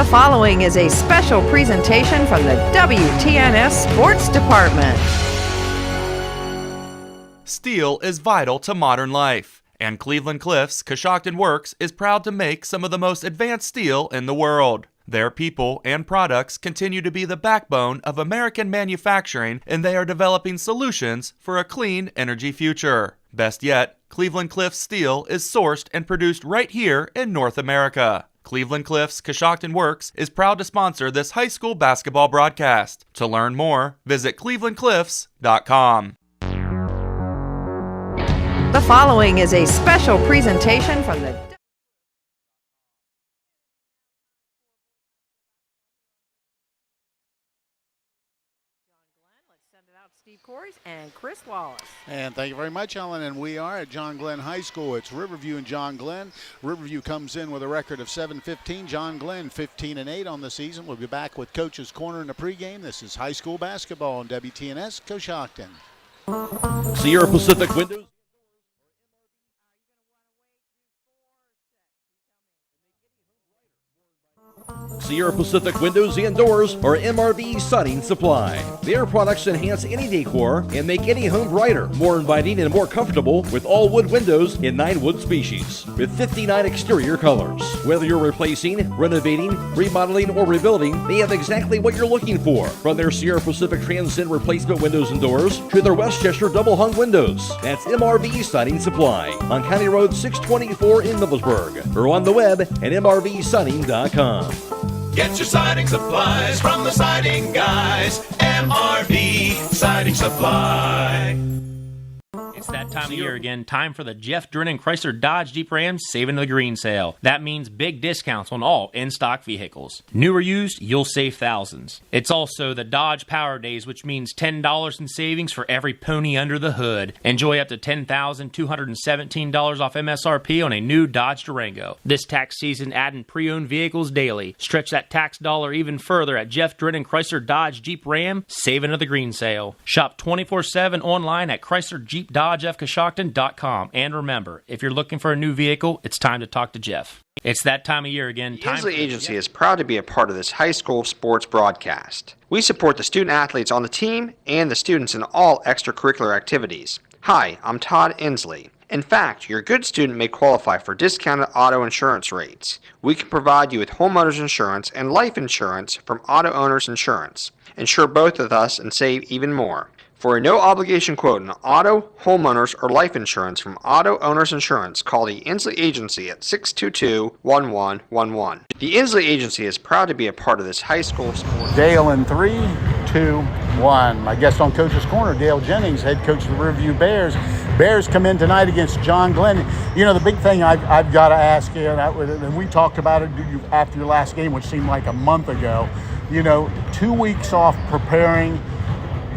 following is a special presentation from the WTNS Sports Department. Steel is vital to modern life, and Cleveland Cliffs Coshocton Works is proud to make some of the most advanced steel in the world. Their people and products continue to be the backbone of American manufacturing, and they are developing solutions for a clean energy future. Best yet, Cleveland Cliffs steel is sourced and produced right here in North America. Cleveland Cliffs Coshocton Works is proud to sponsor this high school basketball broadcast. To learn more, visit clevelandcliffs.com. The following is a special presentation from the Steve Corys and Chris Wallace. And thank you very much, Ellen. And we are at John Glenn High School. It's Riverview and John Glenn. Riverview comes in with a record of 7-15. John Glenn 15-8 on the season. We'll be back with Coach's Corner in the pregame. This is high school basketball on WTNS Coshocton. Sierra Pacific Windows. Sierra Pacific Windows and Doors are MRV Siding Supply. Their products enhance any decor and make any home brighter, more inviting, and more comfortable with all wood windows in 9 wood species with 59 exterior colors. Whether you're replacing, renovating, remodeling, or rebuilding, they have exactly what you're looking for. From their Sierra Pacific Transcend replacement windows and doors to their Westchester double hung windows. That's MRV Siding Supply on County Road 624 in Middlesburg or on the web at mrvsiding.com. Get your siding supplies from the siding guys. MRV Siding Supply. It's that time of year again. Time for the Jeff Drennan Chrysler Dodge Jeep Ram Saving the Green sale. That means big discounts on all in-stock vehicles. New or used, you'll save thousands. It's also the Dodge Power Days, which means $10 in savings for every pony under the hood. Enjoy up to $10,217 off MSRP on a new Dodge Durango. This tax season, adding pre-owned vehicles daily. Stretch that tax dollar even further at Jeff Drennan Chrysler Dodge Jeep Ram Saving of the Green sale. Shop 24/7 online at ChryslerJeepDodgeFCoshocton.com. And remember, if you're looking for a new vehicle, it's time to talk to Jeff. It's that time of year again. The Inslee Agency is proud to be a part of this high school sports broadcast. We support the student athletes on the team and the students in all extracurricular activities. Hi, I'm Todd Inslee. In fact, your good student may qualify for discounted auto insurance rates. We can provide you with homeowners insurance and life insurance from Auto Owners Insurance. Insure both with us and save even more. For a no-obligation quote on auto, homeowners, or life insurance from Auto Owners Insurance, call the Inslee Agency at 622-1111. The Inslee Agency is proud to be a part of this high school sport. Dale in 3, 2, 1. My guest on Coach's Corner, Dale Jennings, head coach of the Riverview Bears. Bears come in tonight against John Glenn. You know, the big thing I've got to ask you, and we talked about it after your last game, which seemed like a month ago. You know, 2 weeks off preparing.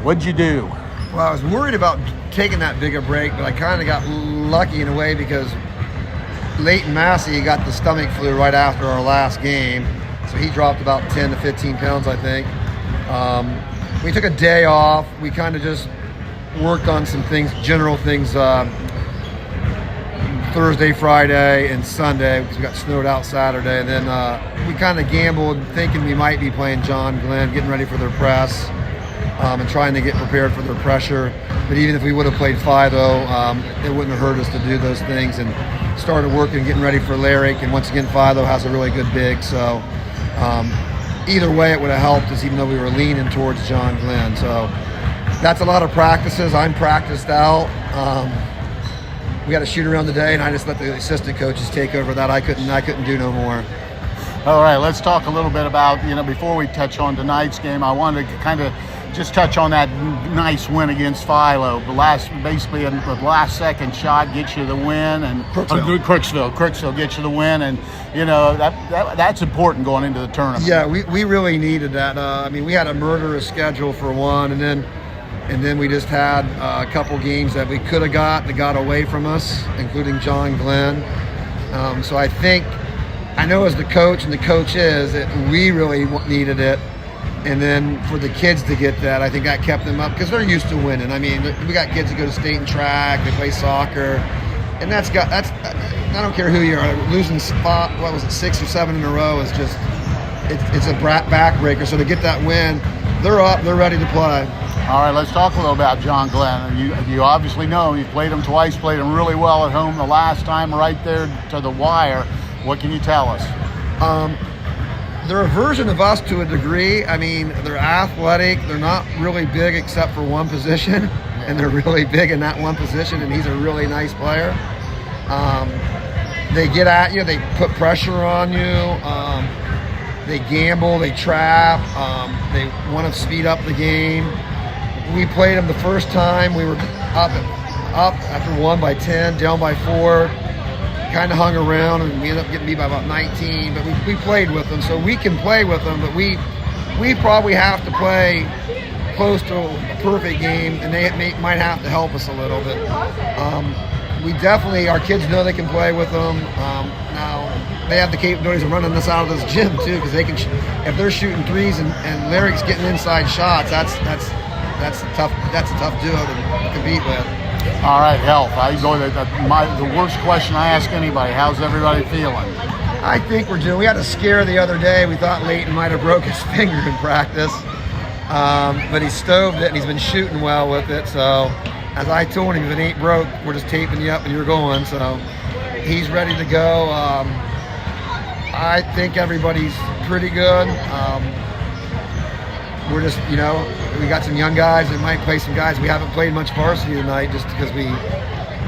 What'd you do? Well, I was worried about taking that big a break, but I kind of got lucky in a way because Leighton Massey got the stomach flu right after our last game, so he dropped about 10 to 15 pounds, I think. We took a day off. We kind of just worked on some things, general things, Thursday, Friday, and Sunday because we got snowed out Saturday. And then we kind of gambled thinking we might be playing John Glenn, getting ready for their press. And trying to get prepared for their pressure. But even if we would have played Fido, it wouldn't have hurt us to do those things and started working, getting ready for Lyric. And once again, Fido has a really good big. So either way, it would have helped us, even though we were leaning towards John Glenn. So that's a lot of practices. I'm practiced out. We had a shoot around today, and I just let the assistant coaches take over that. I couldn't do no more. All right, let's talk a little bit about, before we touch on tonight's game, I wanted to kind of just touch on that nice win against Philo. The last second shot gets you the win, and Crooksville gets you the win, and that's important going into the tournament. Yeah, we really needed that. We had a murderous schedule for one, and then we just had a couple games that we could have got away from us, including John Glenn. So I know as the coach, and the coach is, that we really needed it. And then for the kids to get that, I think that kept them up because they're used to winning. We got kids that go to state and track, they play soccer, and that's I don't care who you are, losing 6 or 7 in a row is just it's a backbreaker. So to get that win, they're up, they're ready to play. All right, let's talk a little about John Glenn. You obviously know you played him twice, played him really well at home the last time, right there to the wire. What can you tell us? They're a version of us to a degree. I mean, they're athletic. They're not really big except for one position, and they're really big in that one position, and he's a really nice player. They get at you. They put pressure on you. They gamble. They trap. They want to speed up the game. We played them the first time. We were up after 1 by 10, down by 4. Kind of hung around, and we ended up getting beat by about 19. But we played with them, so we can play with them. But we probably have to play close to a perfect game, and they might have to help us a little bit. We definitely, our kids know they can play with them. Now they have the capabilities of running us out of this gym too, because they can. If they're shooting threes and Lyric's getting inside shots, that's a tough duo to compete with. All right, health. I go to the worst question I ask anybody. How's everybody feeling? I think we're doing. We had a scare the other day. We thought Leighton might have broke his finger in practice, but he stoved it and he's been shooting well with it. So, as I told him, if it ain't broke, we're just taping you up and you're going. So, he's ready to go. I think everybody's pretty good. We're just, we got some young guys that might play some guys. We haven't played much varsity tonight just because we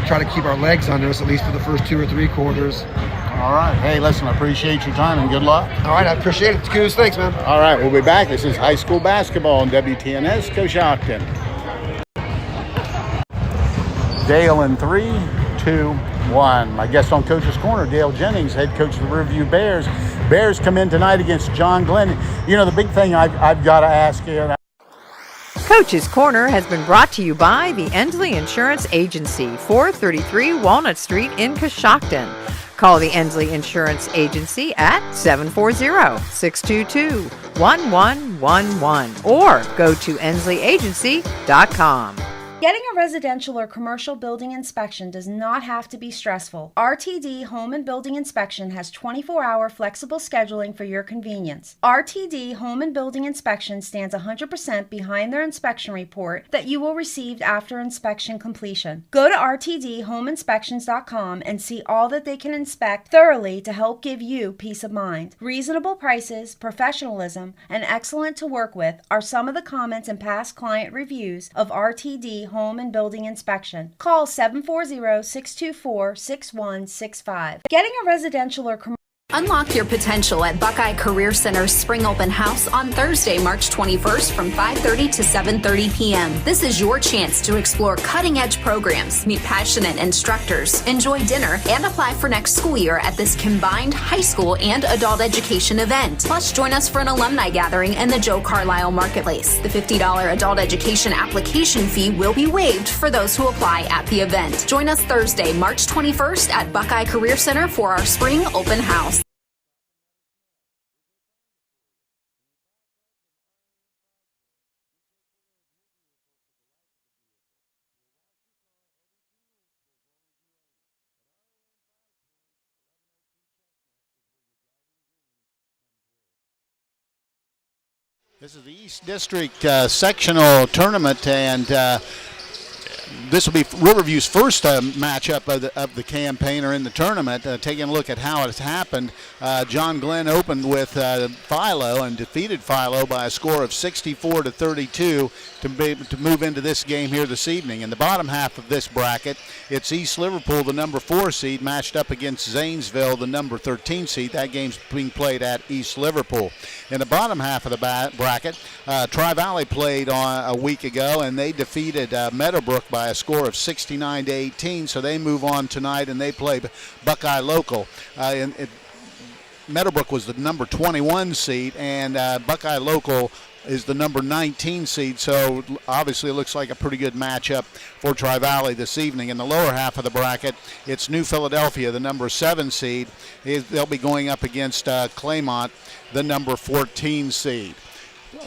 try to keep our legs under us at least for the first 2 or 3 quarters. All right. Hey, listen, I appreciate your time and good luck. All right, I appreciate it. Coos, thanks, man. All right, we'll be back. This is high school basketball on WTNS, Coshocton. Dale in 3, 2, 1. My guest on Coach's Corner, Dale Jennings, head coach of the Riverview Bears. Bears come in tonight against John Glenn. The big thing I've got to ask you. Coach's Corner has been brought to you by the Endsley Insurance Agency, 433 Walnut Street in Coshocton. Call the Endsley Insurance Agency at 740-622-1111 or go to endsleyagency.com. Getting a residential or commercial building inspection does not have to be stressful. RTD Home and Building Inspection has 24-hour flexible scheduling for your convenience. RTD Home and Building Inspection stands 100% behind their inspection report that you will receive after inspection completion. Go to rtdhomeinspections.com and see all that they can inspect thoroughly to help give you peace of mind. Reasonable prices, professionalism, and excellent to work with are some of the comments and past client reviews of RTD Home and Building Inspection. Call 740-624-6165. Getting a residential or commercial Unlock your potential at Buckeye Career Center's Spring Open House on Thursday, March 21st from 5:30 to 7:30 p.m. This is your chance to explore cutting-edge programs, meet passionate instructors, enjoy dinner, and apply for next school year at this combined high school and adult education event. Plus, join us for an alumni gathering in the Joe Carlisle Marketplace. The $50 adult education application fee will be waived for those who apply at the event. Join us Thursday, March 21st at Buckeye Career Center for our Spring Open House. This is the East District sectional tournament, and this will be Riverview's first matchup of the campaign or in the tournament. Taking a look at how it's happened, John Glenn opened with Philo and defeated Philo by a score of 64-32 to move into this game here this evening. In the bottom half of this bracket, it's East Liverpool, the number 4 seed, matched up against Zanesville, the number 13 seed. That game's being played at East Liverpool. In the bottom half of the bracket, Tri-Valley played a week ago, and they defeated Meadowbrook by a score of 69-18, so they move on tonight and they play Buckeye Local. Meadowbrook was the number 21 seed, and Buckeye Local is the number 19 seed, so obviously it looks like a pretty good matchup for Tri-Valley this evening. In the lower half of the bracket, it's New Philadelphia, the number 7 seed. They'll be going up against Claymont, the number 14 seed.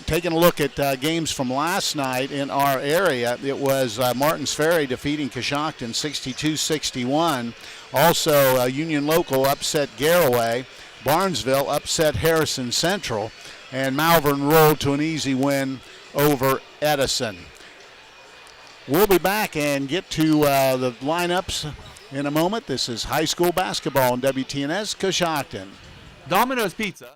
Taking a look at games from last night in our area, it was Martins Ferry defeating Coshocton 62-61. Also, Union Local upset Garraway Barnesville upset Harrison Central, and Malvern rolled to an easy win over Edison. We'll be back and get to the lineups in a moment. This is high school basketball on WTNS Coshocton. Domino's Pizza.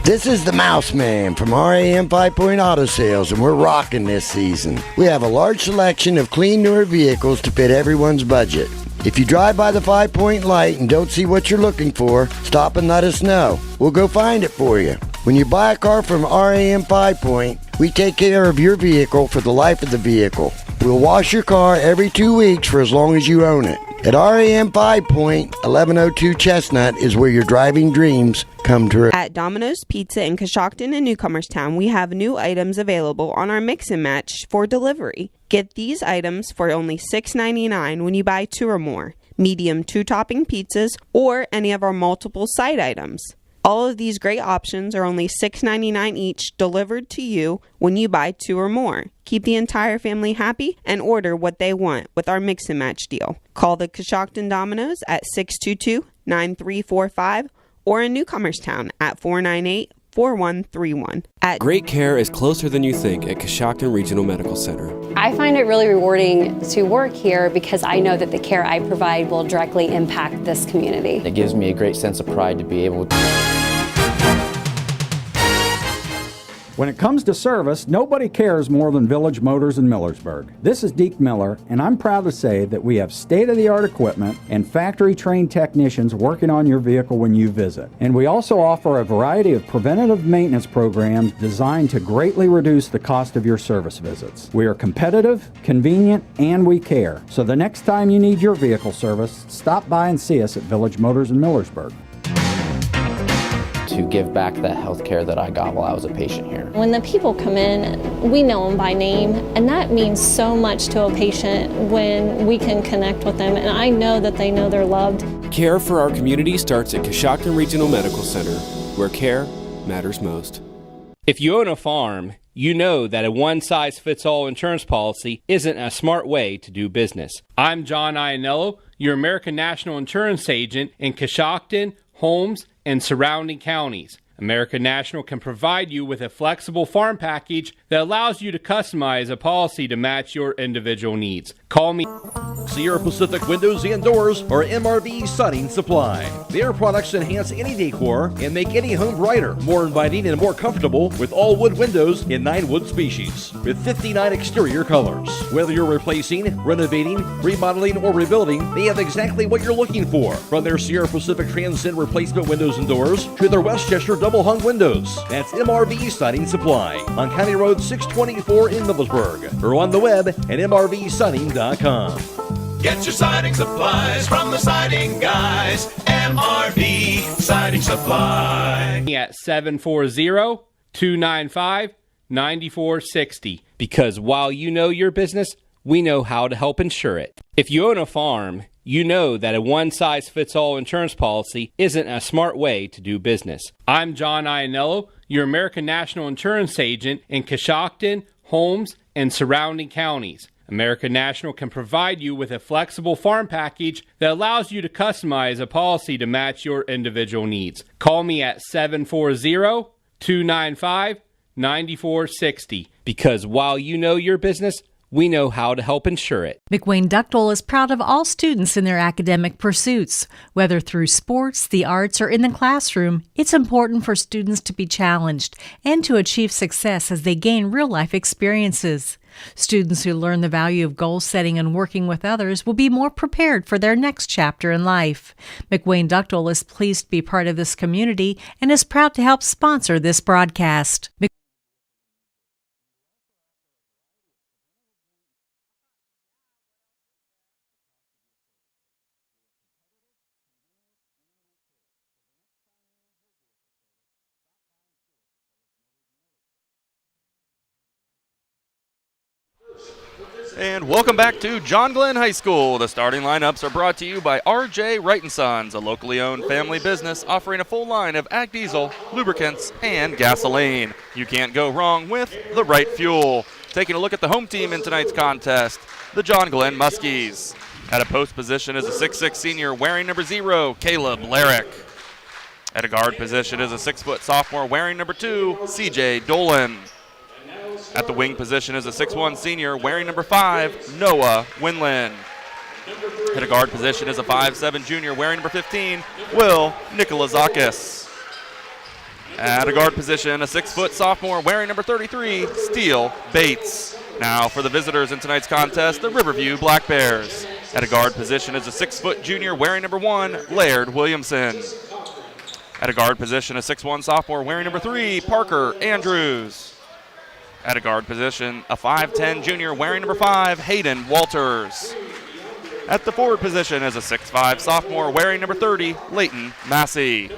This is the Mouse Man from RAM 5 Point Auto Sales, and we're rocking this season. We have a large selection of clean, newer vehicles to fit everyone's budget. If you drive by the 5 Point light and don't see what you're looking for, stop and let us know. We'll go find it for you. When you buy a car from RAM 5 Point, we take care of your vehicle for the life of the vehicle. We'll wash your car every 2 weeks for as long as you own it. At RAM 5 Point, 1102 Chestnut is where your driving dreams come true. At Domino's Pizza in Coshocton and Newcomerstown, we have new items available on our mix and match for delivery. Get these items for only $6.99 when you buy 2 or more, medium 2-topping pizzas, or any of our multiple side items. All of these great options are only $6.99 each, delivered to you when you buy 2 or more. Keep the entire family happy and order what they want with our mix and match deal. Call the Coshocton Domino's at 622-9345 or in Newcomerstown at 498-4131. Great care is closer than you think at Coshocton Regional Medical Center. I find it really rewarding to work here because I know that the care I provide will directly impact this community. It gives me a great sense of pride to be able to... When it comes to service, nobody cares more than Village Motors in Millersburg. This is Deke Miller, and I'm proud to say that we have state-of-the-art equipment and factory-trained technicians working on your vehicle when you visit. And we also offer a variety of preventative maintenance programs designed to greatly reduce the cost of your service visits. We are competitive, convenient, and we care. So the next time you need your vehicle service, stop by and see us at Village Motors in Millersburg. To give back the health care that I got while I was a patient here. When the people come in, we know them by name, and that means so much to a patient when we can connect with them, and I know that they know they're loved. Care for our community starts at Coshocton Regional Medical Center, where care matters most. If you own a farm, you know that a one-size-fits-all insurance policy isn't a smart way to do business. I'm John Iannello, your American National Insurance Agent in Coshocton, Holmes, and surrounding counties. American National can provide you with a flexible farm package that allows you to customize a policy to match your individual needs. Call me. Sierra Pacific Windows and Doors or MRV Siding Supply. Their products enhance any decor and make any home brighter, more inviting, and more comfortable with all wood windows in 9 wood species with 59 exterior colors. Whether you're replacing, renovating, remodeling, or rebuilding, they have exactly what you're looking for. From their Sierra Pacific Transcend replacement windows and doors to their Westchester double hung windows. That's MRV Siding Supply on County Road 624 in Middlesburg or on the web at mrvsiding.com. Get your siding supplies from the siding guys. MRV Siding Supply. At 740-295-9460. Because while you know your business, we know how to help insure it. If you own a farm, you know that a one-size-fits-all insurance policy isn't a smart way to do business. I'm John Iannello, your American National Insurance Agent in Coshocton, Holmes, and surrounding counties. American National can provide you with a flexible farm package that allows you to customize a policy to match your individual needs. Call me at 740-295-9460. Because while you know your business, we know how to help insure it. McWayne Ductile is proud of all students in their academic pursuits. Whether through sports, the arts, or in the classroom, it's important for students to be challenged and to achieve success as they gain real-life experiences. Students who learn the value of goal setting and working with others will be more prepared for their next chapter in life. McWayne Ductile is pleased to be part of this community and is proud to help sponsor this broadcast. And welcome back to John Glenn High School. The starting lineups are brought to you by R.J. Wright & Sons, a locally owned family business offering a full line of ag diesel, lubricants, and gasoline. You can't go wrong with the right fuel. Taking a look at the home team in tonight's contest, the John Glenn Muskies. At a post position is a 6'6" senior wearing number 0, Caleb Larrick. At a guard position is a 6-foot sophomore wearing number 2, CJ Dolan. At the wing position is a 6'1 senior wearing number 5, Noah Winland. At a guard position is a 5'7 junior wearing number 15, Will Nikolazakis. At a guard position, a 6-foot sophomore wearing number 33, Steele Bates. Now for the visitors in tonight's contest, the Riverview Black Bears. At a guard position is a 6-foot junior wearing number 1, Laird Williamson. At a guard position, a 6'1 sophomore wearing number 3, Parker Andrews. At a guard position, a 5'10 junior wearing number 5, Hayden Walters. At the forward position is a 6'5 sophomore wearing number 30, Leighton Massey.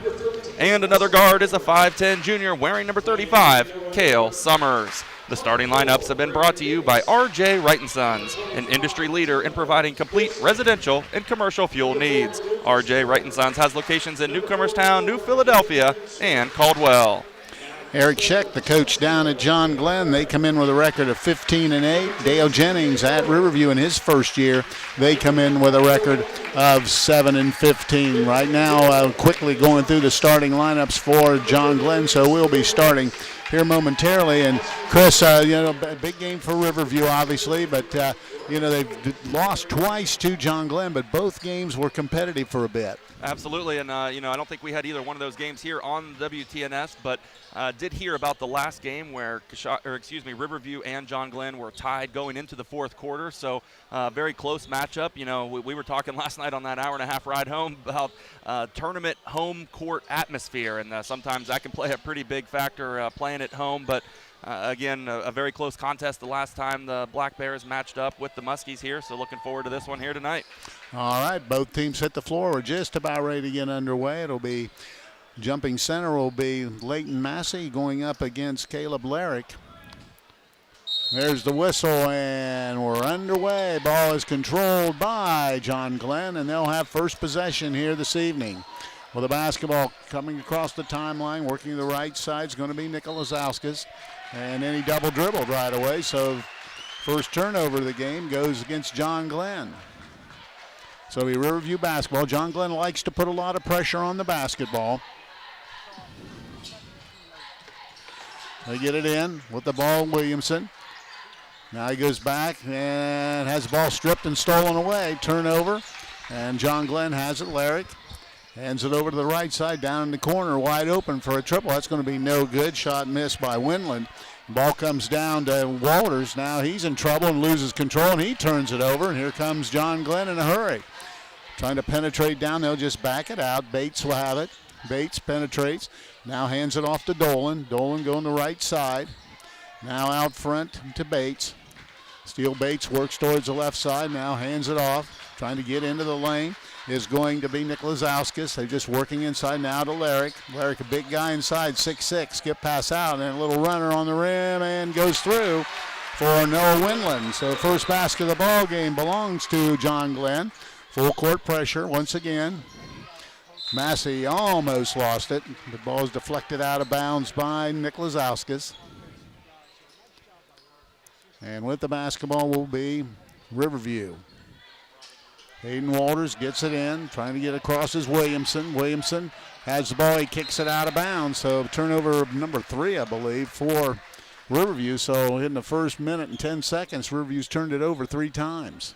And another guard is a 5'10 junior wearing number 35, Kale Summers. The starting lineups have been brought to you by R.J. Wright & Sons, an industry leader in providing complete residential and commercial fuel needs. R.J. Wright & Sons has locations in Newcomerstown, New Philadelphia, and Caldwell. Eric Scheck, the coach down at John Glenn, they come in with a record of 15-8. Dale Jennings at Riverview in his first year, they come in with a record of 7-15. Right now, quickly going through the starting lineups for John Glenn, so we'll be starting here momentarily. And Chris, big game for Riverview, obviously, but they've lost twice to John Glenn, but both games were competitive for a bit. Absolutely, and I don't think we had either one of those games here on WTNS, but did hear about the last game where Riverview and John Glenn were tied going into the fourth quarter. So very close matchup. We were talking last night on that hour-and-a-half ride home about tournament home court atmosphere, and sometimes that can play a pretty big factor playing at home. But again, a very close contest the last time the Black Bears matched up with the Muskies here. So looking forward to this one here tonight. All right, both teams hit the floor. We're just about ready to get underway. It'll be jumping center will be Leighton Massey going up against Caleb Larrick. There's the whistle, and we're underway. Ball is controlled by John Glenn, and they'll have first possession here this evening. With the basketball coming across the timeline, working the right side is going to be Nikolazakis, and then he double dribbled right away. So first turnover of the game goes against John Glenn. So we Riverview basketball. John Glenn likes to put a lot of pressure on the basketball. They get it in with the ball, Williamson. Now he goes back and has the ball stripped and stolen away. Turnover, and John Glenn has it. Larrick hands it over to the right side, down in the corner, wide open for a triple. That's going to be no good. Shot missed by Winland. Ball comes down to Walters. Now he's in trouble and loses control, and he turns it over, and here comes John Glenn in a hurry. Trying to penetrate down, they'll just back it out. Bates will have it. Bates penetrates. Now hands it off to Dolan. Dolan going the right side. Now out front to Bates. Steele Bates works towards the left side. Now hands it off. Trying to get into the lane is going to be Nikolazakis. They're just working inside now to Larrick. Larrick, a big guy inside, 6'6". Skip pass out, and then a little runner on the rim and goes through for Noah Winland. So first basket of the ball game belongs to John Glenn. Full court pressure once again. Massey almost lost it. The ball is deflected out of bounds by Nikolazakis. And with the basketball will be Riverview. Hayden Walters gets it in, trying to get across is Williamson. Williamson has the ball, he kicks it out of bounds. So turnover number 3, I believe, for Riverview. So in the first minute and 10 seconds, Riverview's turned it over 3 times.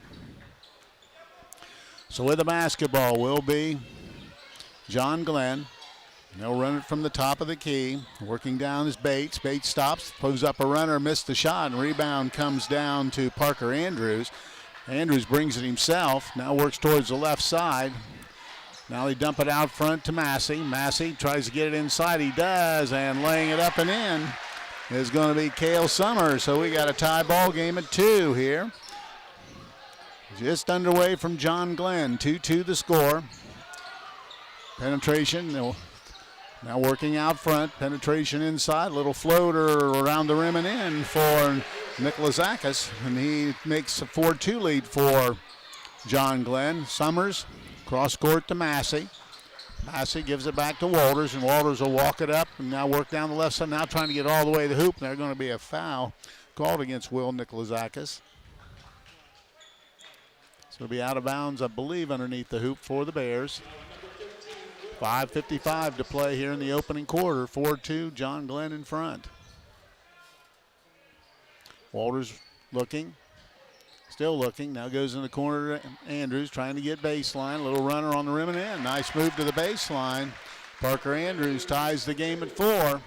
So with the basketball will be John Glenn. They'll run it from the top of the key. Working down is Bates. Bates stops, pulls up a runner, missed the shot, and rebound comes down to Parker Andrews. Andrews brings it himself. Now works towards the left side. Now they dump it out front to Massey. Massey tries to get it inside. He does, and laying it up and in is going to be Kale Summers. So we got a tie ball game at 2 here. Just underway from John Glenn. 2-2 the score. Penetration. Now working out front. Penetration inside. Little floater around the rim and in for Nikolazakis. And he makes a 4-2 lead for John Glenn. Summers cross court to Massey. Massey gives it back to Walters, and Walters will walk it up and now work down the left side. Now trying to get all the way to the hoop. And there's going to be a foul called against Will Nikolazakis. So it'll be out of bounds, I believe, underneath the hoop for the Bears. 5:55 to play here in the opening quarter. 4-2, John Glenn in front. Walters looking, still looking. Now goes in the corner to Andrews, trying to get baseline. Little runner on the rim and in. Nice move to the baseline. Parker Andrews ties the game at 4.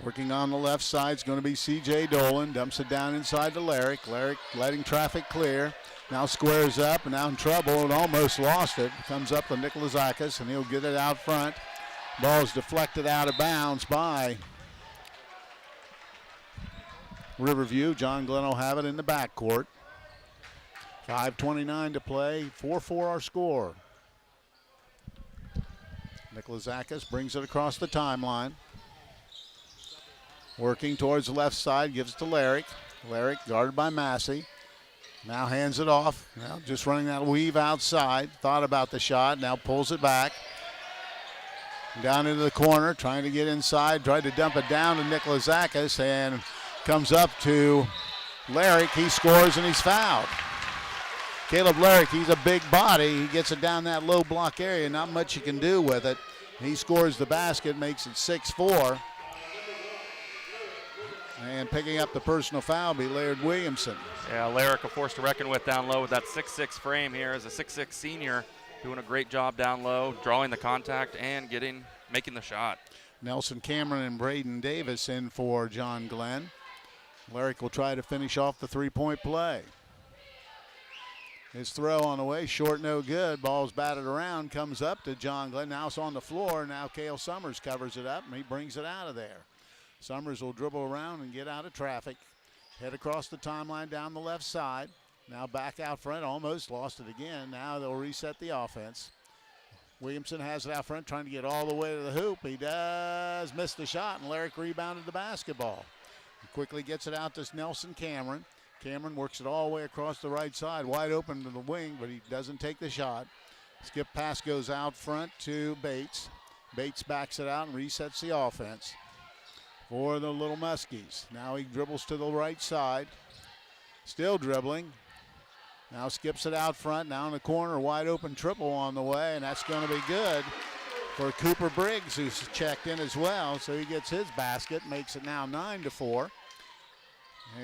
Working on the left side is going to be C.J. Dolan. Dumps it down inside to Larrick. Larrick letting traffic clear. Now squares up and now in trouble and almost lost it. Comes up to Nikolazakis and he'll get it out front. Ball's deflected out of bounds by Riverview. John Glenn will have it in the backcourt. 5:29 to play. 4-4 our score. Nikolazakis brings it across the timeline. Working towards the left side, gives it to Larrick. Larrick guarded by Massey. Now hands it off. Now just running that weave outside. Thought about the shot. Now pulls it back. Down into the corner. Trying to get inside. Tried to dump it down to Nikolazakis. And comes up to Larrick. He scores and he's fouled. Caleb Larrick, he's a big body. He gets it down that low block area. Not much you can do with it. He scores the basket. Makes it 6-4. And picking up the personal foul will be Laird Williamson. Yeah, Larrick, a force to reckon with down low with that 6'6" frame here as a 6'6" senior, doing a great job down low, drawing the contact and making the shot. Nelson Cameron and Braden Davis in for John Glenn. Larrick will try to finish off the three-point play. His throw on the way, short, no good. Ball's batted around, comes up to John Glenn. Now it's on the floor. Now Cale Summers covers it up, and he brings it out of there. Summers will dribble around and get out of traffic. Head across the timeline down the left side. Now back out front, almost lost it again. Now they'll reset the offense. Williamson has it out front, trying to get all the way to the hoop. He does miss the shot, and Larrick rebounded the basketball. He quickly gets it out to Nelson Cameron. Cameron works it all the way across the right side, wide open to the wing, but he doesn't take the shot. Skip pass goes out front to Bates. Bates backs it out and resets the offense for the Little Muskies. Now he dribbles to the right side. Still dribbling. Now skips it out front. Now in the corner, wide open triple on the way, and that's going to be good for Cooper Briggs, who's checked in as well. So he gets his basket, makes it now 9-4.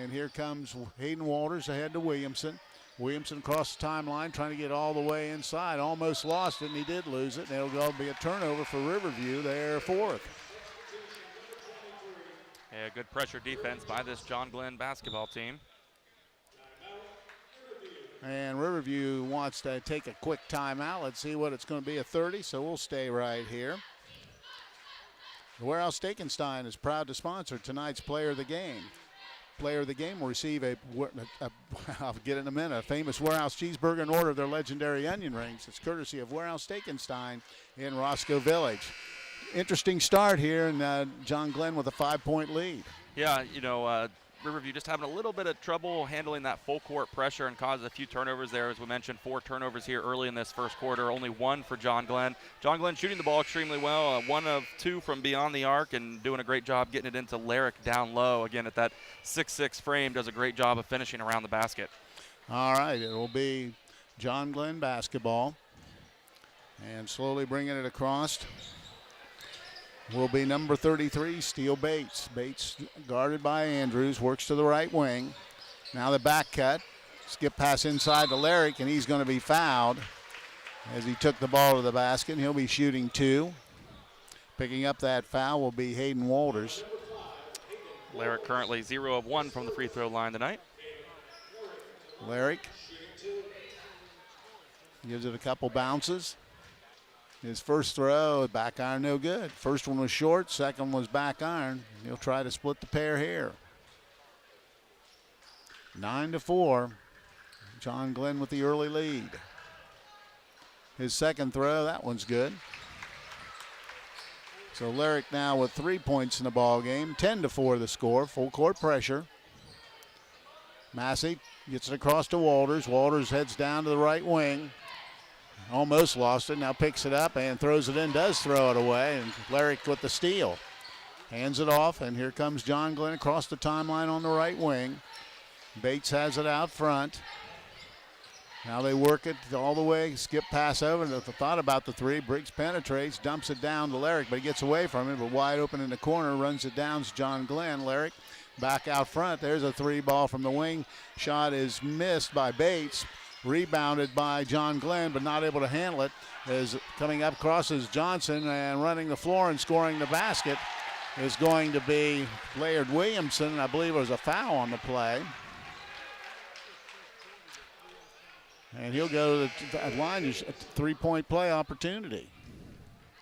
And here comes Hayden Walters ahead to Williamson. Williamson across the timeline, trying to get all the way inside. Almost lost it, and he did lose it. And it'll go be a turnover for Riverview, their 4th. Yeah, good pressure defense by this John Glenn basketball team. And Riverview wants to take a quick timeout. Let's see what it's going to be, a 30, so we'll stay right here. The Warehouse Steakenstein is proud to sponsor tonight's Player of the Game. Player of the Game will receive I'll get it in a minute, a famous Warehouse cheeseburger in order of their legendary onion rings. It's courtesy of Warehouse Steakenstein in Roscoe Village. Interesting start here, and John Glenn with a 5-point lead. Yeah, Riverview just having a little bit of trouble handling that full court pressure and caused a few turnovers there. As we mentioned, 4 turnovers here early in this first quarter, only 1 for John Glenn. John Glenn shooting the ball extremely well, 1 of 2 from beyond the arc and doing a great job getting it into Larrick down low. Again, at that 6'6" frame, does a great job of finishing around the basket. All right, it will be John Glenn basketball. And slowly bringing it across will be number 33, Steele Bates. Bates guarded by Andrews, works to the right wing. Now the back cut. Skip pass inside to Larrick, and he's going to be fouled as he took the ball to the basket. He'll be shooting 2. Picking up that foul will be Hayden Walters. Larrick currently 0 of 1 from the free throw line tonight. Larrick gives it a couple bounces. His first throw, back iron, no good. First one was short, second was back iron. He'll try to split the pair here. 9-4. John Glenn with the early lead. His second throw, that one's good. So Larrick now with 3 points in the ball game. 10-4 the score, full court pressure. Massey gets it across to Walters. Walters heads down to the right wing. Almost lost it, now picks it up and throws it in, does throw it away, and Larrick with the steal. Hands it off, and here comes John Glenn across the timeline on the right wing. Bates has it out front. Now they work it all the way, skip pass over. The thought about the three. Briggs penetrates, dumps it down to Larrick, but he gets away from it. But wide open in the corner, runs it down to John Glenn. Larrick back out front. There's a three ball from the wing. Shot is missed by Bates. Rebounded by John Glenn, but not able to handle it. As coming up crosses Johnson and running the floor and scoring the basket is going to be Laird Williamson. I believe it was a foul on the play. And he'll go to the line, a three-point play opportunity.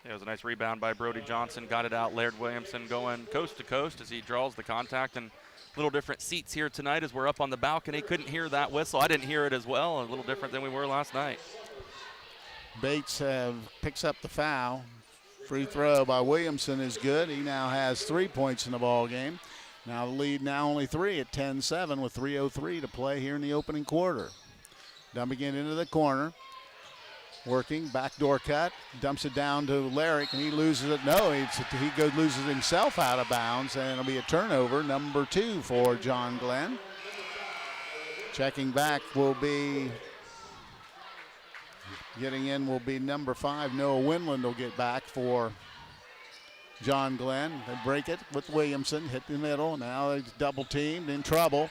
It was a nice rebound by Brody Johnson. Got it out. Laird Williamson going coast to coast as he draws the contact. And little different seats here tonight as we're up on the balcony. Couldn't hear that whistle. I didn't hear it as well. A little different than we were last night. Bates picks up the foul. Free throw by Williamson is good. He now has 3 points in the ball game. Now the lead now only 3 at 10-7 with 3:03 to play here in the opening quarter. Dumping it into the corner. Working, backdoor cut. Dumps it down to Larrick, and he loses it. No, he loses himself out of bounds, and it'll be a turnover, number 2 for John Glenn. Checking back will be, getting in will be number 5, Noah Winland will get back for John Glenn. They break it with Williamson, hit the middle. Now he's double teamed, in trouble.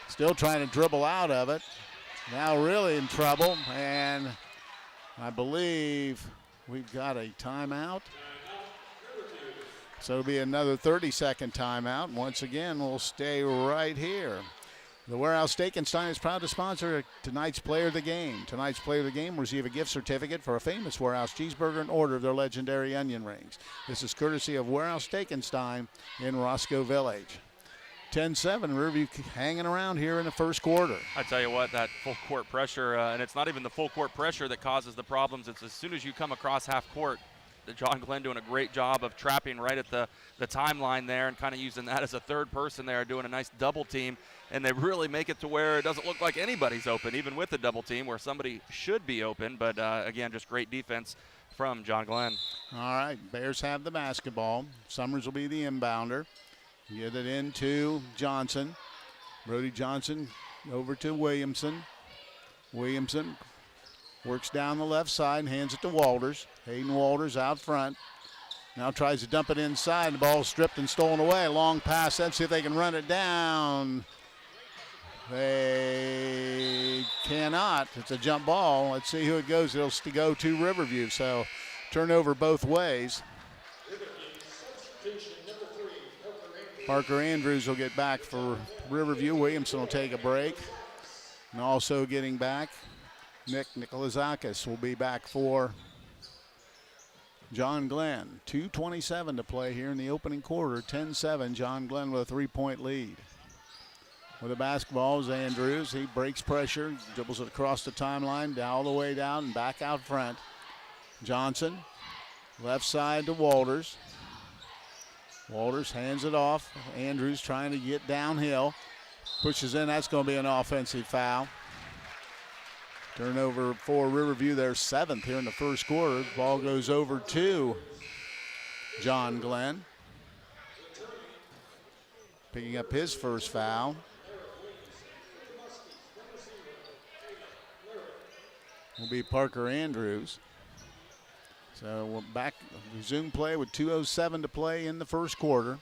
Still trying to dribble out of it. Now really in trouble, and I believe we've got a timeout. So it'll be another 30-second timeout. Once again, we'll stay right here. The Warehouse Steak & Stein is proud to sponsor tonight's Player of the Game. Tonight's Player of the Game will receive a gift certificate for a famous Warehouse cheeseburger and order of their legendary onion rings. This is courtesy of Warehouse Steak & Stein in Roscoe Village. 10-7, Riverview hanging around here in the first quarter. I tell you what, that full court pressure, and it's not even the full court pressure that causes the problems. It's as soon as you come across half court, John Glenn doing a great job of trapping right at the timeline there and kind of using that as a third person there, doing a nice double team. And they really make it to where it doesn't look like anybody's open, even with the double team, where somebody should be open. But, again, just great defense from John Glenn. All right, Bears have the basketball. Summers will be the inbounder. Get it into Johnson. Brody Johnson over to Williamson. Williamson works down the left side and hands it to Walters. Hayden Walters out front. Now tries to dump it inside. The ball stripped and stolen away. Long pass. Let's see if they can run it down. They cannot. It's a jump ball. Let's see who it goes. It'll go to Riverview. So turnover both ways. Parker Andrews will get back for Riverview. Williamson will take a break. And also getting back, Nick Nikolazakis will be back for John Glenn. 2:27 to play here in the opening quarter. 10-7, John Glenn with a 3-point lead. With the basketball is Andrews. He breaks pressure, dribbles it across the timeline, all the way down and back out front. Johnson, left side to Walters. Walters hands it off. Andrews trying to get downhill. Pushes in. That's going to be an offensive foul. Turnover for Riverview, their 7th here in the first quarter. The ball goes over to John Glenn. Picking up his first foul. Will be Parker Andrews. So we're back, resume play with 2:07 to play in the first quarter.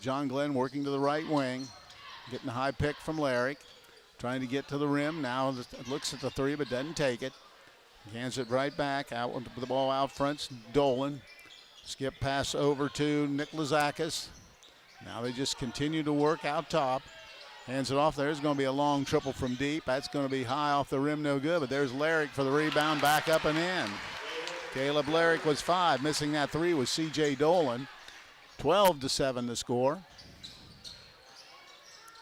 John Glenn working to the right wing, getting a high pick from Larrick, trying to get to the rim. Now looks at the three but doesn't take it. Hands it right back, out with the ball out front. Dolan, skip pass over to Nick Lazakis. Now they just continue to work out top. Hands it off. There's going to be a long triple from deep. That's going to be high off the rim, no good. But there's Larrick for the rebound, back up and in. Caleb Larrick was 5. Missing that 3 was C.J. Dolan. 12-7 the score.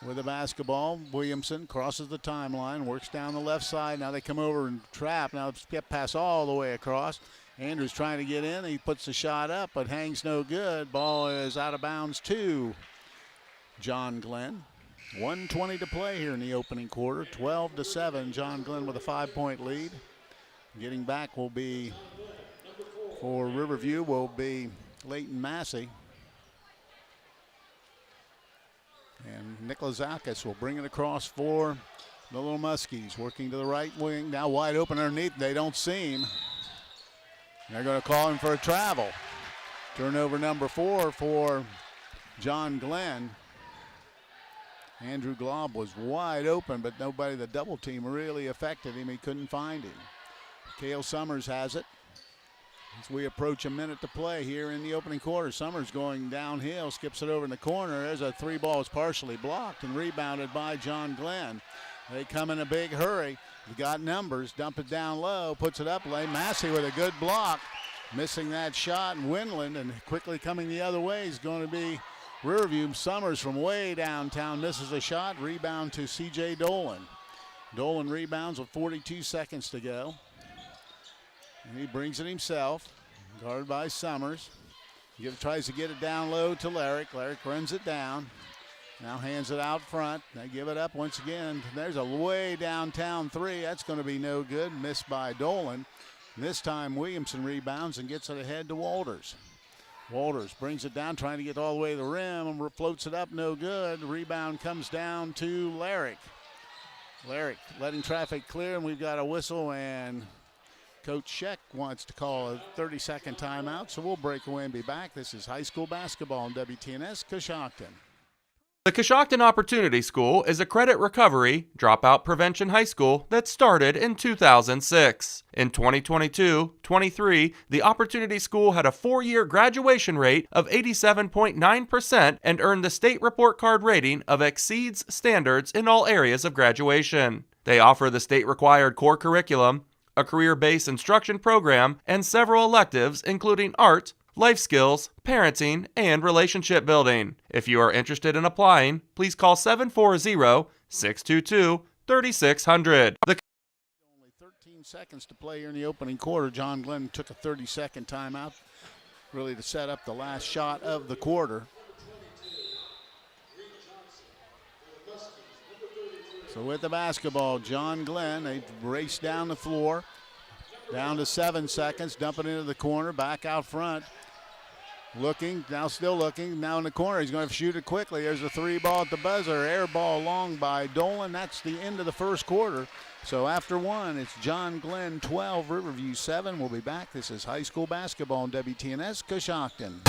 With the basketball, Williamson crosses the timeline, works down the left side. Now they come over and trap. Now skip pass all the way across. Andrews trying to get in. He puts the shot up, but hangs no good. Ball is out of bounds to John Glenn. 1:20 to play here in the opening quarter. 12-7. John Glenn with a 5-point lead. Getting back will be, for Riverview, will be Leighton Massey. And Nikolazakis will bring it across for The Little Muskies working to the right wing. Now wide open underneath. They don't see him. They're going to call him for a travel. Turnover number 4 for John Glenn. Andrew Glob was wide open, but nobody, the double team really affected him. He couldn't find him. Cale Summers has it. As we approach a minute to play here in the opening quarter, Summers going downhill, skips it over in the corner. There's a 3-ball is partially blocked and rebounded by John Glenn. They come in a big hurry. They got numbers, dump it down low, puts it up lane. Massey with a good block, missing that shot, and Windland, and quickly coming the other way is going to be Riverview. Summers from way downtown misses a shot. Rebound to C.J. Dolan. Dolan rebounds with 42 seconds to go. And he brings it himself, guarded by Summers. Tries to get it down low to Larrick. Larrick runs it down. Now hands it out front. They give it up once again. There's a way downtown 3. That's going to be no good. Missed by Dolan. This time Williamson rebounds and gets it ahead to Walters. Walters brings it down, trying to get all the way to the rim, and floats it up, no good. Rebound comes down to Larrick. Larrick letting traffic clear, and we've got a whistle, and Coach Scheck wants to call a 30-second timeout, so we'll break away and be back. This is high school basketball on WTNS Coshocton. The Coshocton Opportunity School is a credit recovery, dropout prevention high school that started in 2006. In 2022-23, the Opportunity School had a 4-year graduation rate of 87.9% and earned the state report card rating of exceeds standards in all areas of graduation. They offer the state-required core curriculum, a career-based instruction program, and several electives including art, life skills, parenting, and relationship building. If you are interested in applying, please call 740-622-3600. Only 13 seconds to play here in the opening quarter. John Glenn took a 30-second timeout, really to set up the last shot of the quarter. So with the basketball, John Glenn, they race down the floor, down to 7 seconds, dump it into the corner, back out front. Looking, now still looking, now in the corner. He's going to shoot it quickly. There's a 3-ball at the buzzer. Air ball long by Dolan. That's the end of the first quarter. So after 1, it's John Glenn 12, Riverview 7. We'll be back. This is high school basketball on WTNS Coshocton.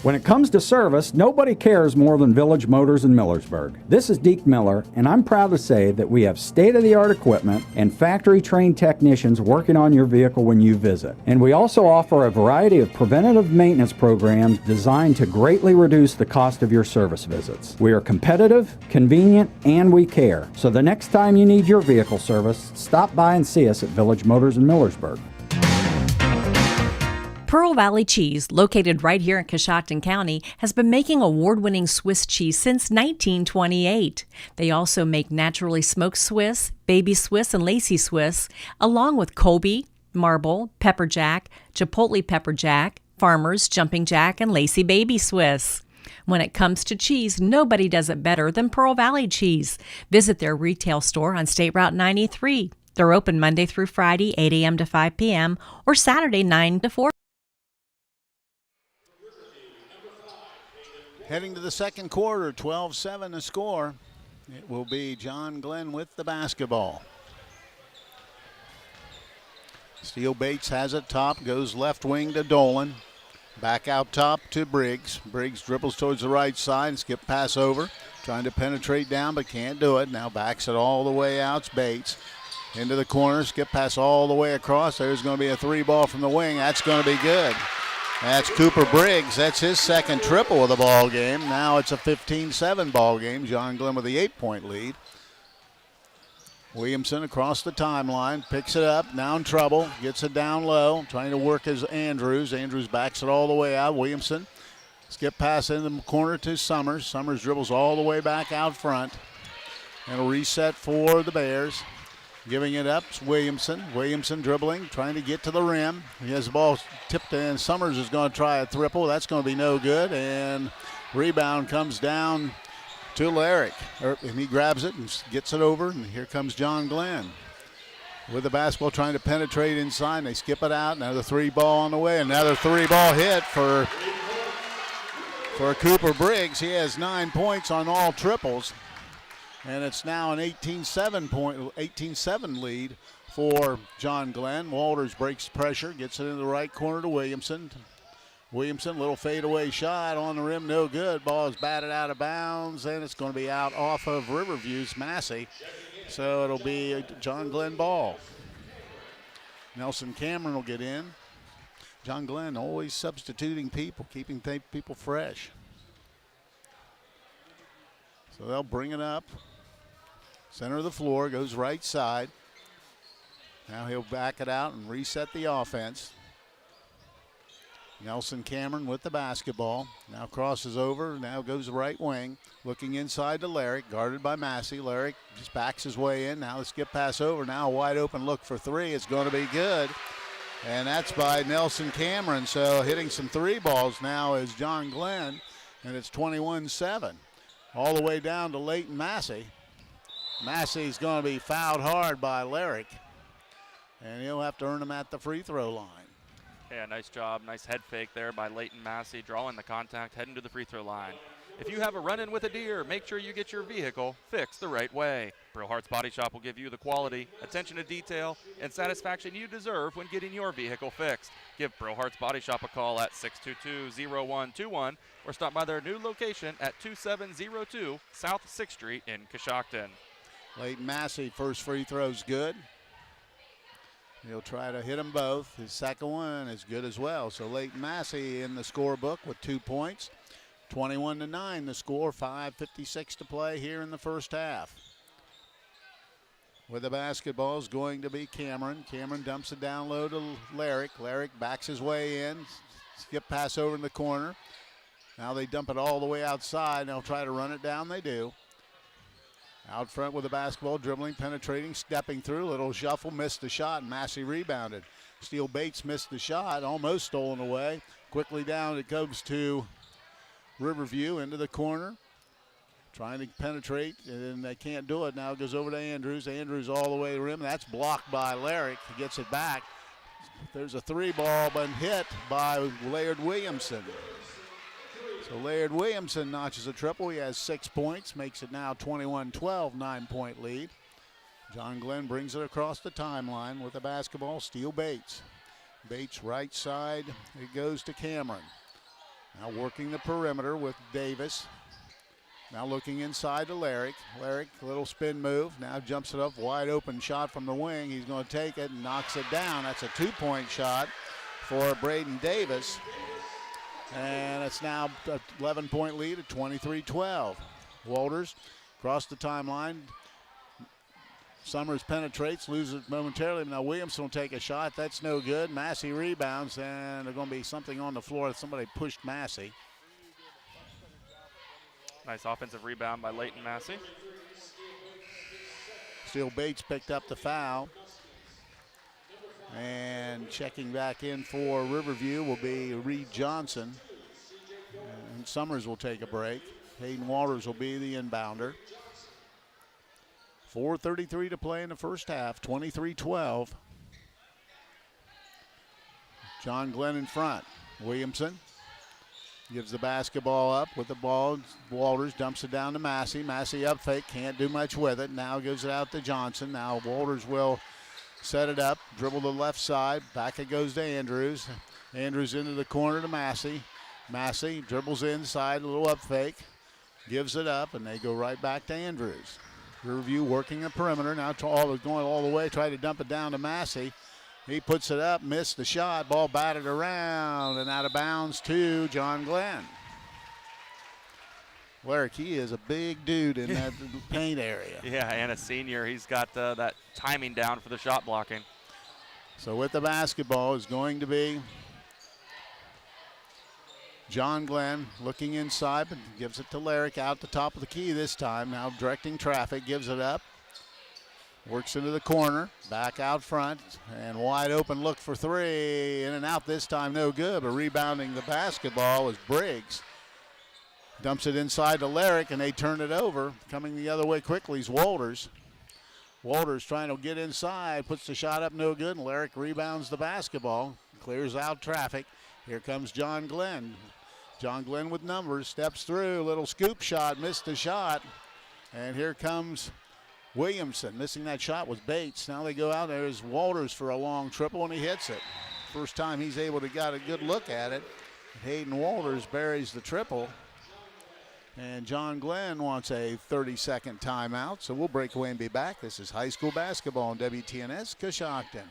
When it comes to service, nobody cares more than Village Motors in Millersburg. This is Deke Miller, and I'm proud to say that we have state-of-the-art equipment and factory-trained technicians working on your vehicle when you visit. And we also offer a variety of preventative maintenance programs designed to greatly reduce the cost of your service visits. We are competitive, convenient, and we care. So the next time you need your vehicle service, stop by and see us at Village Motors in Millersburg. Pearl Valley Cheese, located right here in Coshocton County, has been making award-winning Swiss cheese since 1928. They also make naturally smoked Swiss, baby Swiss, and Lacey Swiss, along with Colby, Marble, Pepper Jack, Chipotle Pepper Jack, Farmers, Jumping Jack, and Lacey Baby Swiss. When it comes to cheese, nobody does it better than Pearl Valley Cheese. Visit their retail store on State Route 93. They're open Monday through Friday, 8 a.m. to 5 p.m., or Saturday, 9 to 4. Heading to the second quarter, 12-7 the score. It will be John Glenn with the basketball. Steele Bates has it top, goes left wing to Dolan. Back out top to Briggs. Briggs dribbles towards the right side, skip pass over. Trying to penetrate down, but can't do it. Now backs it all the way out. It's Bates. Into the corner, skip pass all the way across. There's going to be a 3-ball from the wing. That's going to be good. That's Cooper Briggs. That's his second triple of the ball game. Now it's a 15-7 ball game. John Glenn with the 8-point lead. Williamson across the timeline, picks it up, now in trouble, gets it down low, trying to work as Andrews. Andrews backs it all the way out. Williamson, skip pass in the corner to Summers. Summers dribbles all the way back out front. And a reset for the Bears. Giving it up, it's Williamson. Williamson dribbling, trying to get to the rim. He has the ball tipped in. Summers is going to try a triple. That's going to be no good. And rebound comes down to Larrick. And he grabs it and gets it over. And here comes John Glenn with the basketball, trying to penetrate inside. They skip it out. Another 3-ball on the way. Another 3-ball hit for for Cooper Briggs. He has 9 points on all triples. And it's now an 18-7 lead for John Glenn. Walters breaks pressure, gets it in the right corner to Williamson. Williamson, little fadeaway shot on the rim, no good. Ball is batted out of bounds, and it's going to be out off of Riverview's Massey. So it'll be a John Glenn ball. Nelson Cameron will get in. John Glenn always substituting people, keeping people fresh. So they'll bring it up. Center of the floor, goes right side. Now he'll back it out and reset the offense. Nelson Cameron with the basketball. Now crosses over, now goes the right wing. Looking inside to Larrick, guarded by Massey. Larrick just backs his way in. Now the skip pass over. Now a wide open look for three. It's going to be good. And that's by Nelson Cameron. So hitting some three balls now is John Glenn. And it's 21-7. All the way down to Leighton Massey. Massey's going to be fouled hard by Larrick. And he'll have to earn him at the free throw line. Yeah, nice job. Nice head fake there by Leighton Massey, drawing the contact, heading to the free throw line. If you have a run-in with a deer, make sure you get your vehicle fixed the right way. Brillhart's Body Shop will give you the quality, attention to detail, and satisfaction you deserve when getting your vehicle fixed. Give Brillhart's Body Shop a call at 622-0121 or stop by their new location at 2702 South 6th Street in Coshocton. Leighton Massey, first free throw's good. He'll try to hit them both. His second one is good as well. So Leighton Massey in the scorebook with 2 points. 21-9 the score, 5:56 to play here in the first half. With the basketball is going to be Cameron. Cameron dumps it down low to Larrick. Larrick backs his way in. Skip pass over in the corner. Now they dump it all the way outside. They'll try to run it down. They do. Out front with the basketball, dribbling, penetrating, stepping through. Little shuffle, missed the shot, and Massey rebounded. Steele Bates missed the shot, almost stolen away. Quickly down, it goes to Riverview into the corner. Trying to penetrate, and they can't do it. Now it goes over to Andrews. Andrews all the way to the rim. That's blocked by Larrick. He gets it back. There's a three ball, but hit by Laird Williamson. So Laird Williamson notches a triple. He has 6 points, makes it now 21-12, 9-point lead. John Glenn brings it across the timeline with the basketball. Steele Bates. Bates right side. It goes to Cameron. Now working the perimeter with Davis. Now looking inside to Larrick. Larrick, little spin move. Now jumps it up. Wide open shot from the wing. He's going to take it and knocks it down. That's a 2-point shot for Braden Davis. And it's now an 11-point lead at 23-12. Walters across the timeline. Summers penetrates, loses it momentarily. Now Williamson will take a shot. That's no good. Massey rebounds, and there's going to be something on the floor. Somebody pushed Massey. Nice offensive rebound by Leighton Massey. Steele Bates picked up the foul. And checking back in for Riverview will be Reed Johnson. And Summers will take a break. Hayden Waters will be the inbounder. 4:33 to play in the first half, 23-12. John Glenn in front. Williamson gives the basketball up with the ball. Walters dumps it down to Massey. Massey up fake, can't do much with it. Now gives it out to Johnson. Now Walters will set it up, dribble to the left side. Back it goes to Andrews. Andrews into the corner to Massey. Massey dribbles inside, a little up fake. Gives it up, and they go right back to Andrews. Riverview working the perimeter. Now going all the way, try to dump it down to Massey. He puts it up, missed the shot. Ball batted around and out of bounds to John Glenn. Larrick, he is a big dude in that paint area. Yeah, and a senior. He's got that timing down for the shot blocking. So with the basketball is going to be John Glenn looking inside, but gives it to Larrick out the top of the key this time. Now directing traffic, gives it up. Works into the corner, back out front, and wide open look for three. In and out this time, no good, but rebounding the basketball is Briggs. Dumps it inside to Larrick, and they turn it over. Coming the other way quickly is Walters. Walters trying to get inside, puts the shot up, no good, and Larrick rebounds the basketball, clears out traffic. Here comes John Glenn. John Glenn with numbers, steps through, little scoop shot, missed the shot. And here comes Williamson. Missing that shot was Bates. Now they go out. There's Walters for a long triple, and he hits it. First time he's able to get a good look at it. Hayden Walters buries the triple. And John Glenn wants a 30-second timeout, so we'll break away and be back. This is high school basketball on WTNS Coshocton.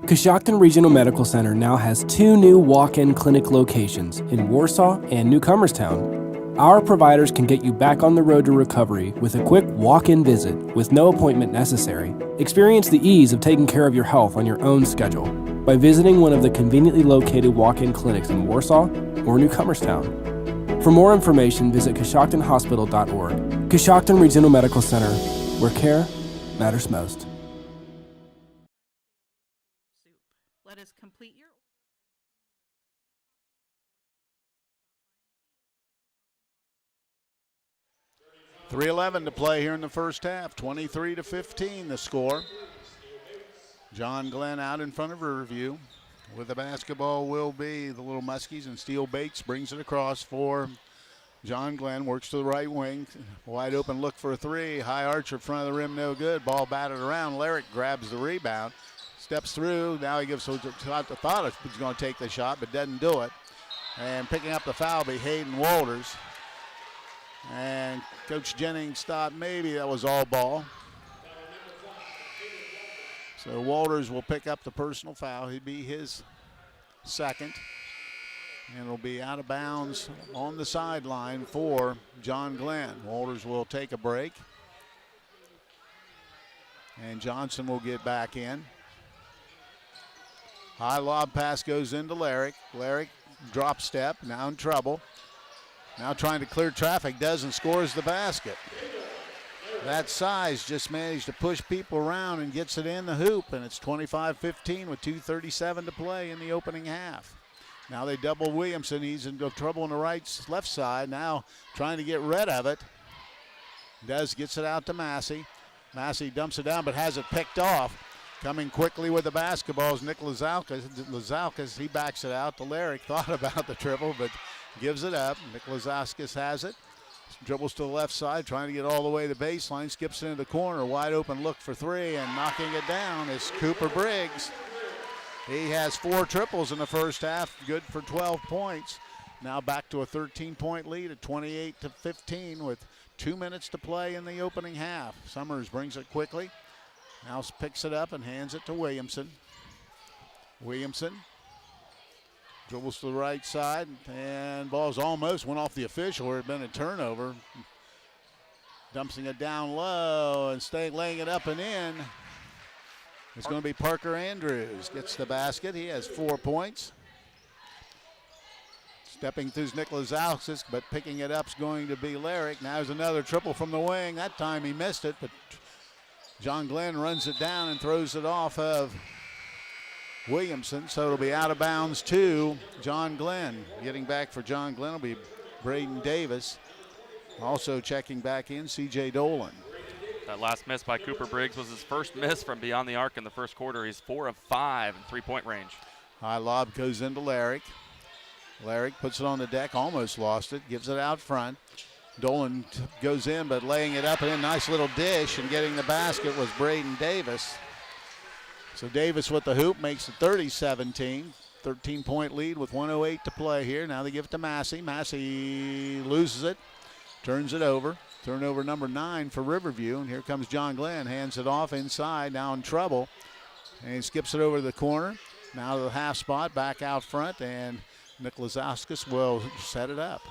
Coshocton Regional Medical Center now has 2 new walk-in clinic locations in Warsaw and Newcomerstown. Our providers can get you back on the road to recovery with a quick walk-in visit with no appointment necessary. Experience the ease of taking care of your health on your own schedule by visiting one of the conveniently located walk-in clinics in Warsaw or Newcomerstown. For more information, visit CoshoctonHospital.org. Coshocton Regional Medical Center, where care matters most. Let us complete your 3:11 to play here in the first half. 23-15 the score. John Glenn out in front of Riverview. With the basketball will be the Little Muskies, and Steele Bates brings it across for John Glenn. Works to the right wing. Wide open look for a three. High archer front of the rim, no good. Ball batted around. Larrick grabs the rebound. Steps through. Now he gives the thought he was going to take the shot, but doesn't do it. And picking up the foul will be Hayden Walters. And Coach Jennings thought maybe that was all ball. So Walters will pick up the personal foul. He'd be his second. And it'll be out of bounds on the sideline for John Glenn. Walters will take a break. And Johnson will get back in. High lob pass goes into Larrick. Larrick drop step, now in trouble. Now trying to clear traffic, doesn't, scores the basket. That size just managed to push people around and gets it in the hoop, and it's 25-15 with 2:37 to play in the opening half. Now they double Williamson. He's in trouble on the left side. Now trying to get rid of it. Gets it out to Massey. Massey dumps it down but has it picked off. Coming quickly with the basketball is Nick Lazalkas. He backs it out to Larrick. Thought about the triple but gives it up. Nick Lazalkas has it. Dribbles to the left side, trying to get all the way to the baseline. Skips into the corner. Wide open look for three, and knocking it down is Cooper Briggs. He has 4 triples in the first half, good for 12 points. Now back to a 13-point lead at 28-15 with 2 minutes to play in the opening half. Summers brings it quickly. Now picks it up and hands it to Williamson. Williamson dribbles to the right side, and ball's almost went off the official. It had been a turnover. Dumping it down low and laying it up and in. It's going to be Parker Andrews. Gets the basket. He has 4 points. Stepping through is Nick Lazalkas, but picking it up is going to be Larrick. Now there's another triple from the wing. That time he missed it, but John Glenn runs it down and throws it off of Williamson, so it'll be out of bounds to John Glenn. Getting back for John Glenn will be Braden Davis. Also checking back in, C.J. Dolan. That last miss by Cooper Briggs was his first miss from beyond the arc in the first quarter. He's 4 of 5 in three-point range. High lob goes into Larrick. Larrick puts it on the deck, almost lost it, gives it out front. Dolan goes in, but laying it up and in, nice little dish, and getting the basket was Braden Davis. So Davis with the hoop makes it 30-17. 13-point lead with 1:08 to play here. Now they give it to Massey. Massey loses it, turns it over. Turnover number 9 for Riverview. And here comes John Glenn. Hands it off inside, now in trouble. And he skips it over to the corner. Now to the half spot, back out front. And Nick Lazalkas will set it up.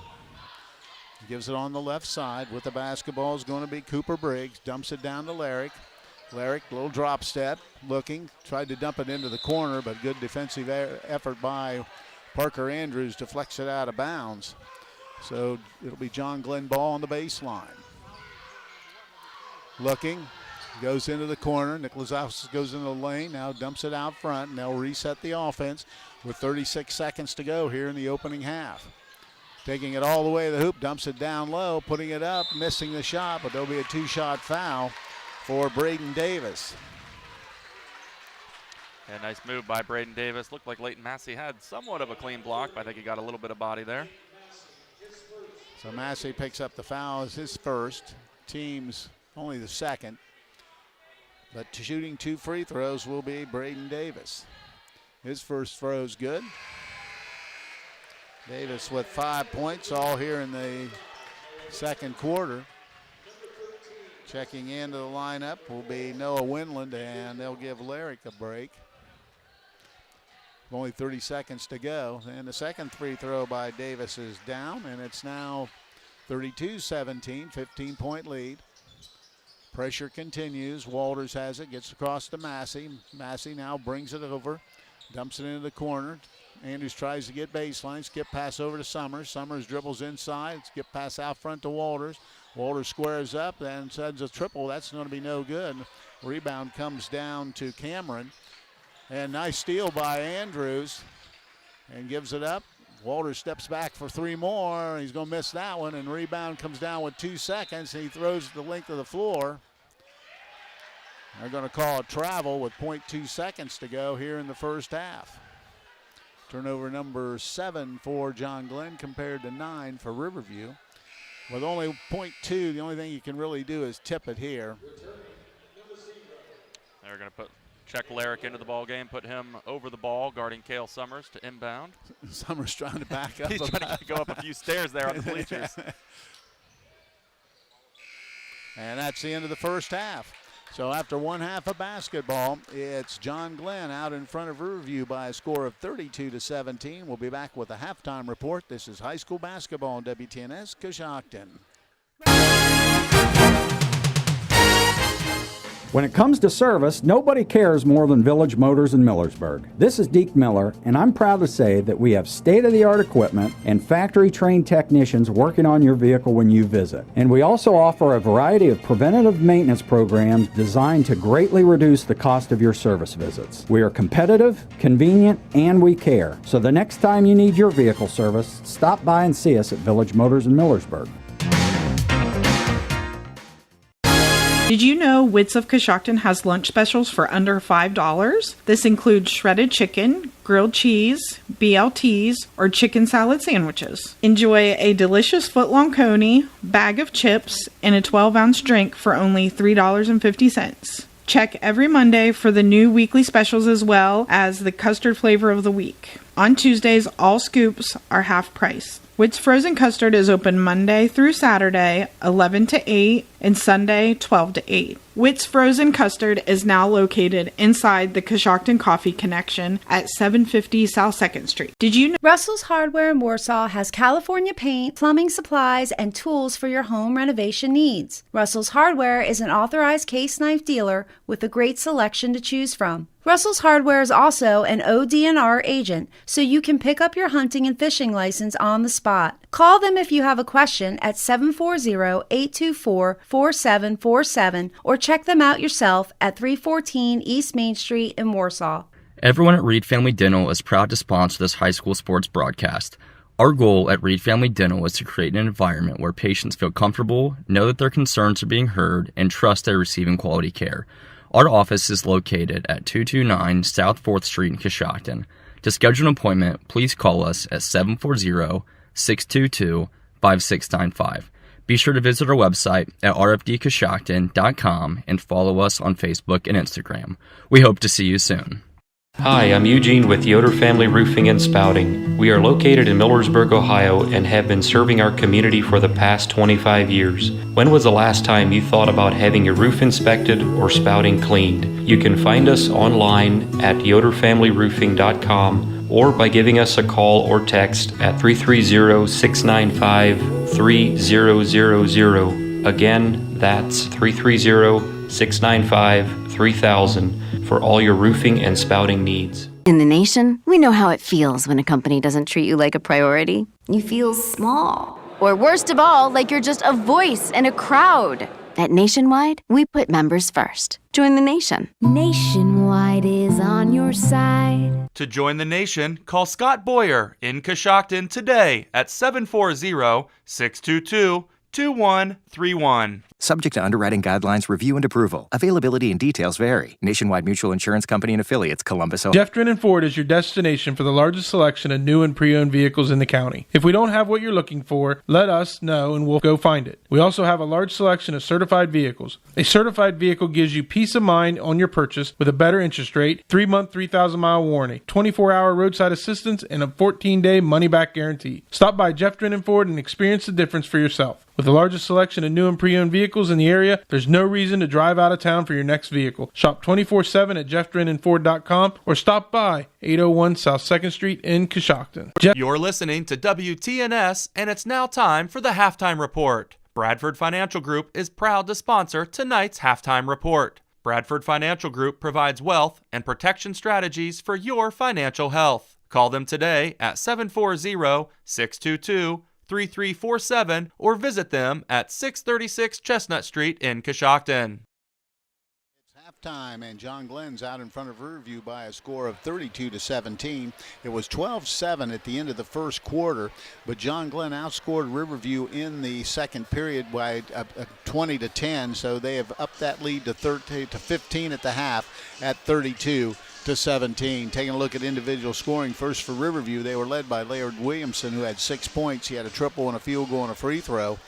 Gives it on the left side with the basketball is going to be Cooper Briggs. Dumps it down to Larrick. Larrick, little drop step, looking. Tried to dump it into the corner, but good defensive effort by Parker Andrews to flex it out of bounds. So it'll be John Glenn ball on the baseline. Looking, goes into the corner. Nick Lazalkas goes into the lane, now dumps it out front, and they'll reset the offense with 36 seconds to go here in the opening half. Taking it all the way to the hoop, dumps it down low, putting it up, missing the shot, but there'll be a 2-shot foul for Braden Davis. Yeah, nice move by Braden Davis. Looked like Leighton Massey had somewhat of a clean block, but I think he got a little bit of body there. So Massey picks up the foul as his first. Team's only the second. But shooting 2 free throws will be Braden Davis. His first throw's good. Davis with 5 points, all here in the second quarter. Checking into the lineup will be Noah Winland, and they'll give Larrick a break. Only 30 seconds to go. And the second free throw by Davis is down, and it's now 32-17, 15-point lead. Pressure continues. Walters has it, gets across to Massey. Massey now brings it over, dumps it into the corner. Andrews tries to get baseline. Skip pass over to Summers. Summers dribbles inside. Skip pass out front to Walters. Walters squares up and sends a triple. That's going to be no good. Rebound comes down to Cameron. And nice steal by Andrews. And gives it up. Walters steps back for 3 more. He's going to miss that one. And rebound comes down with 2 seconds. And he throws the length of the floor. They're going to call a travel with 0.2 seconds to go here in the first half. Turnover number 7 for John Glenn compared to 9 for Riverview. With only 0.2, the only thing you can really do is tip it here. They're going to check Larrick into the ball game, put him over the ball, guarding Cale Summers to inbound. Summers trying to back up. He's trying to go up a few stairs there on the bleachers. And that's the end of the first half. So after one half of basketball, it's John Glenn out in front of Riverview by a score of 32-17. We'll be back with a halftime report. This is high school basketball on WTNS Coshocton. When it comes to service, nobody cares more than Village Motors in Millersburg. This is Deke Miller, and I'm proud to say that we have state-of-the-art equipment and factory-trained technicians working on your vehicle when you visit. And we also offer a variety of preventative maintenance programs designed to greatly reduce the cost of your service visits. We are competitive, convenient, and we care. So the next time you need your vehicle service, stop by and see us at Village Motors in Millersburg. Did you know Wits of Coshocton has lunch specials for under $5? This includes shredded chicken, grilled cheese, BLTs, or chicken salad sandwiches. Enjoy a delicious foot-long coney, bag of chips, and a 12-ounce drink for only $3.50. Check every Monday for the new weekly specials as well as the custard flavor of the week. On Tuesdays, all scoops are half price. Witt's Frozen Custard is open Monday through Saturday, 11 to 8, and Sunday, 12 to 8. Witt's Frozen Custard is now located inside the Coshocton Coffee Connection at 750 South 2nd Street. Did you know Russell's Hardware in Warsaw has California paint, plumbing supplies, and tools for your home renovation needs? Russell's Hardware is an authorized case knife dealer with a great selection to choose from. Russell's Hardware is also an ODNR agent, so you can pick up your hunting and fishing license on the spot. Call them if you have a question at 740-824-4747 or check them out yourself at 314 East Main Street in Warsaw. Everyone at Reed Family Dental is proud to sponsor this high school sports broadcast. Our goal at Reed Family Dental is to create an environment where patients feel comfortable, know that their concerns are being heard, and trust they're receiving quality care. Our office is located at 229 South 4th Street in Coshocton. To schedule an appointment, please call us at 740-622-5695. Be sure to visit our website at rfdcoshocton.com and follow us on Facebook and Instagram. We hope to see you soon. Hi, I'm Eugene with Yoder Family Roofing and Spouting. We are located in Millersburg, Ohio, and have been serving our community for the past 25 years. When was the last time you thought about having your roof inspected or spouting cleaned? You can find us online at yoderfamilyroofing.com or by giving us a call or text at 330-695-3000. Again, that's 330-695-3000 for all your roofing and spouting needs. In the nation, we know how it feels when a company doesn't treat you like a priority. You feel small. Or worst of all, like you're just a voice in a crowd. At Nationwide, we put members first. Join the nation. Nationwide is on your side. To join the nation, call Scott Boyer in Coshocton today at 740-622-2727. 2131. Subject to underwriting guidelines, review and approval. Availability and details vary. Nationwide Mutual Insurance Company and Affiliates, Columbus, Ohio. Jeff Drennan Ford is your destination for the largest selection of new and pre-owned vehicles in the county. If we don't have what you're looking for, let us know and we'll go find it. We also have a large selection of certified vehicles. A certified vehicle gives you peace of mind on your purchase with a better interest rate, 3-month, 3,000-mile warranty, 24-hour roadside assistance, and a 14-day money-back guarantee. Stop by Jeff Drennan Ford and experience the difference for yourself. With the largest selection of new and pre-owned vehicles in the area, there's no reason to drive out of town for your next vehicle. Shop 24/7 at jeffdrennanford.com or stop by 801 South 2nd Street in Coshocton. You're listening to WTNS, and it's now time for the Halftime Report. Bradford Financial Group is proud to sponsor tonight's Halftime Report. Bradford Financial Group provides wealth and protection strategies for your financial health. Call them today at 740-622-3347 or visit them at 636 Chestnut Street in Coshocton. Halftime, and John Glenn's out in front of Riverview by a score of 32-17. It was 12-7 at the end of the first quarter, but John Glenn outscored Riverview in the second period by 20-10, so they have upped that lead to 15 at the half at 32-17. Taking a look at individual scoring, first for Riverview, they were led by Laird Williamson, who had 6 points. He had a triple and a field goal and a free throw.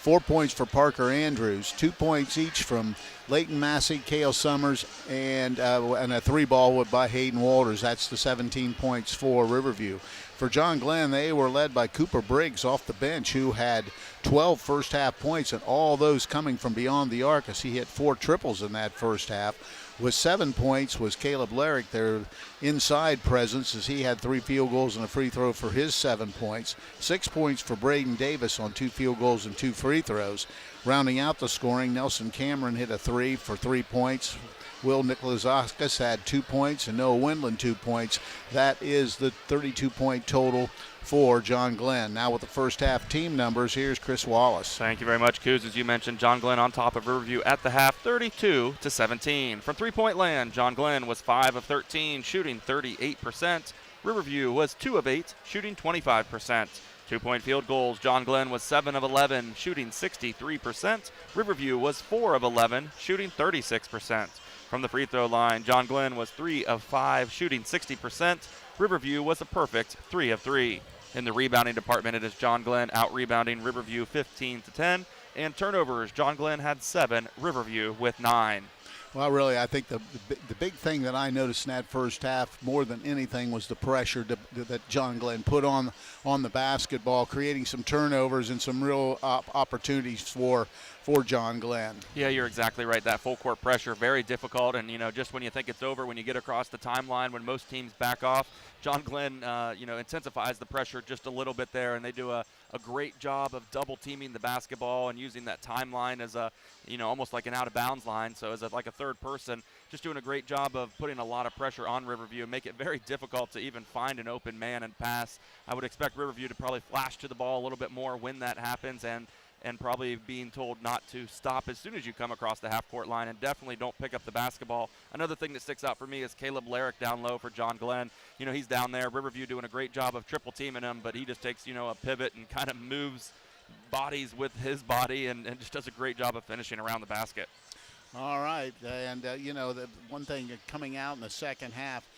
4 points for Parker Andrews, 2 points each from Leighton Massey, Cale Summers, and a 3-ball by Hayden Walters. That's the 17 points for Riverview. For John Glenn, they were led by Cooper Briggs off the bench, who had 12 first-half points, and all those coming from beyond the arc as he hit 4 triples in that first half. With 7 points was Caleb Larrick, their inside presence, as he had 3 field goals and a free throw for his 7 points. 6 points for Braden Davis on 2 field goals and 2 free throws. Rounding out the scoring, Nelson Cameron hit a 3 for 3 points. Will Nikolazakis had 2 points and Noah Windland 2 points. That is the 32-point total for John Glenn. Now with the first half team numbers, here's Chris Wallace. Thank you very much, Coos. As you mentioned, John Glenn on top of Riverview at the half, 32-17. From three-point land, John Glenn was 5 of 13, shooting 38%. Riverview was 2 of 8, shooting 25%. 2-point field goals, John Glenn was 7 of 11, shooting 63%. Riverview was 4 of 11, shooting 36%. From the free throw line, John Glenn was 3 of 5, shooting 60%. Riverview was a perfect 3 of 3. In the rebounding department, it is John Glenn out-rebounding Riverview 15-10. And turnovers, John Glenn had 7, Riverview with 9. Well, really, I think the big thing that I noticed in that first half more than anything was the pressure that John Glenn put on the basketball, creating some turnovers and some real opportunities for John Glenn. Yeah, you're exactly right. That full court pressure, very difficult. And, just when you think it's over, when you get across the timeline, when most teams back off, John Glenn, intensifies the pressure just a little bit there, and they do a great job of double teaming the basketball and using that timeline as almost like an out of bounds line. So as like a third person, just doing a great job of putting a lot of pressure on Riverview and make it very difficult to even find an open man and pass. I would expect Riverview to probably flash to the ball a little bit more when that happens, and probably being told not to stop as soon as you come across the half-court line, and definitely don't pick up the basketball. Another thing that sticks out for me is Caleb Larrick down low for John Glenn. He's down there. Riverview doing a great job of triple teaming him, but he just takes, a pivot and kind of moves bodies with his body and just does a great job of finishing around the basket. All right, and, the one thing coming out in the second half,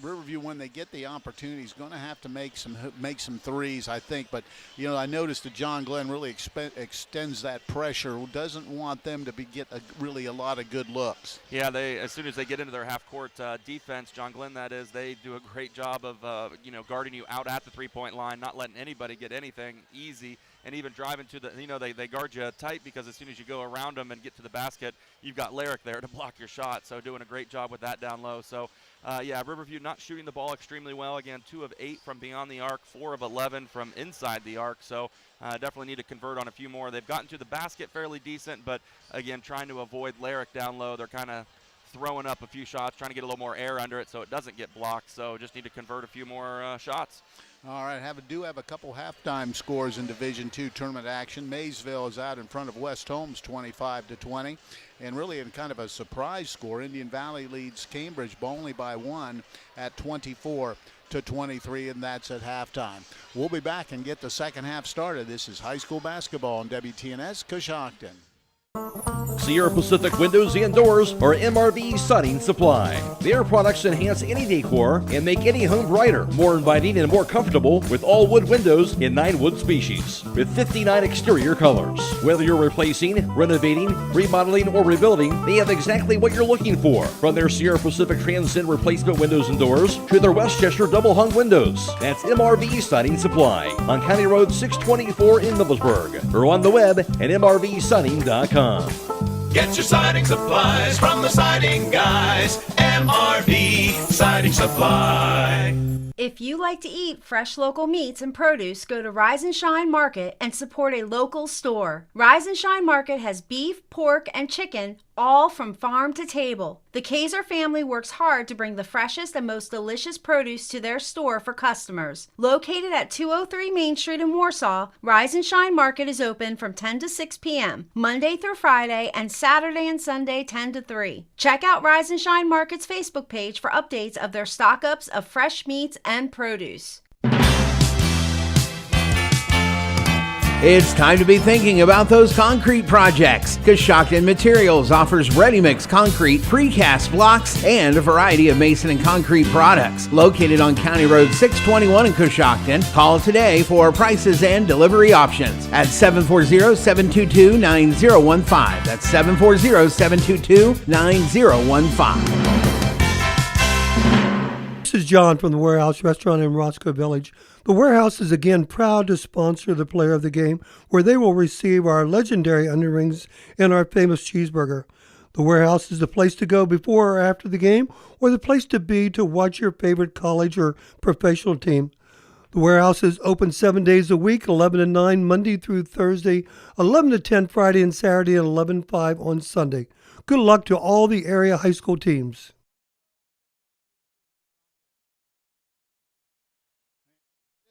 Riverview, when they get the opportunity, is going to have to make some threes, I think. But, I noticed that John Glenn really extends that pressure, doesn't want them to get really a lot of good looks. Yeah, as soon as they get into their half-court defense, John Glenn, that is, they do a great job of, guarding you out at the three-point line, not letting anybody get anything easy. And even driving to the, they guard you tight because as soon as you go around them and get to the basket, you've got Larrick there to block your shot. So doing a great job with that down low. So, Riverview not shooting the ball extremely well. Again, 2 of 8 from beyond the arc, 4 of 11 from inside the arc. So definitely need to convert on a few more. They've gotten to the basket fairly decent, but, again, trying to avoid Larrick down low. They're kind of throwing up a few shots, trying to get a little more air under it so it doesn't get blocked. So just need to convert a few more shots. All right, do have a couple halftime scores in Division II tournament action. Maysville is out in front of West Holmes 25-20. And really in kind of a surprise score, Indian Valley leads Cambridge only by 1 at 24-20. 23, and that's at halftime. We'll be back and get the second half started. This is high school basketball on WTNS Coshocton. Sierra Pacific Windows and Doors are MRV Siding Supply. Their products enhance any decor and make any home brighter, more inviting, and more comfortable with all wood windows in 9 wood species with 59 exterior colors. Whether you're replacing, renovating, remodeling, or rebuilding, they have exactly what you're looking for. From their Sierra Pacific Transcend replacement windows and doors to their Westchester double hung windows. That's MRV Siding Supply on County Road 624 in Middlesburg or on the web at mrvsiding.com. Get your siding supplies from the siding guys. MRV Siding Supply. If you like to eat fresh local meats and produce, go to Rise and Shine Market and support a local store. Rise and Shine Market has beef, pork, and chicken, all from farm to table. The Kaiser family works hard to bring the freshest and most delicious produce to their store for customers. Located at 203 Main Street in Warsaw, Rise and Shine Market is open from 10 to 6 p.m., Monday through Friday, and Saturday and Sunday 10 to 3. Check out Rise and Shine Market's Facebook page for updates of their stock-ups of fresh meats and produce. It's time to be thinking about those concrete projects. Coshocton Materials offers ready-mix concrete, precast blocks, and a variety of mason and concrete products. Located on County Road 621 in Coshocton, call today for prices and delivery options at 740-722-9015. That's 740-722-9015. This is John from the Warehouse Restaurant in Roscoe Village. The Warehouse is again proud to sponsor the Player of the Game, where they will receive our legendary onion rings and our famous cheeseburger. The Warehouse is the place to go before or after the game, or the place to be to watch your favorite college or professional team. The Warehouse is open 7 days a week, 11 to 9 Monday through Thursday, 11 to 10 Friday and Saturday, and 11 to 5 on Sunday. Good luck to all the area high school teams.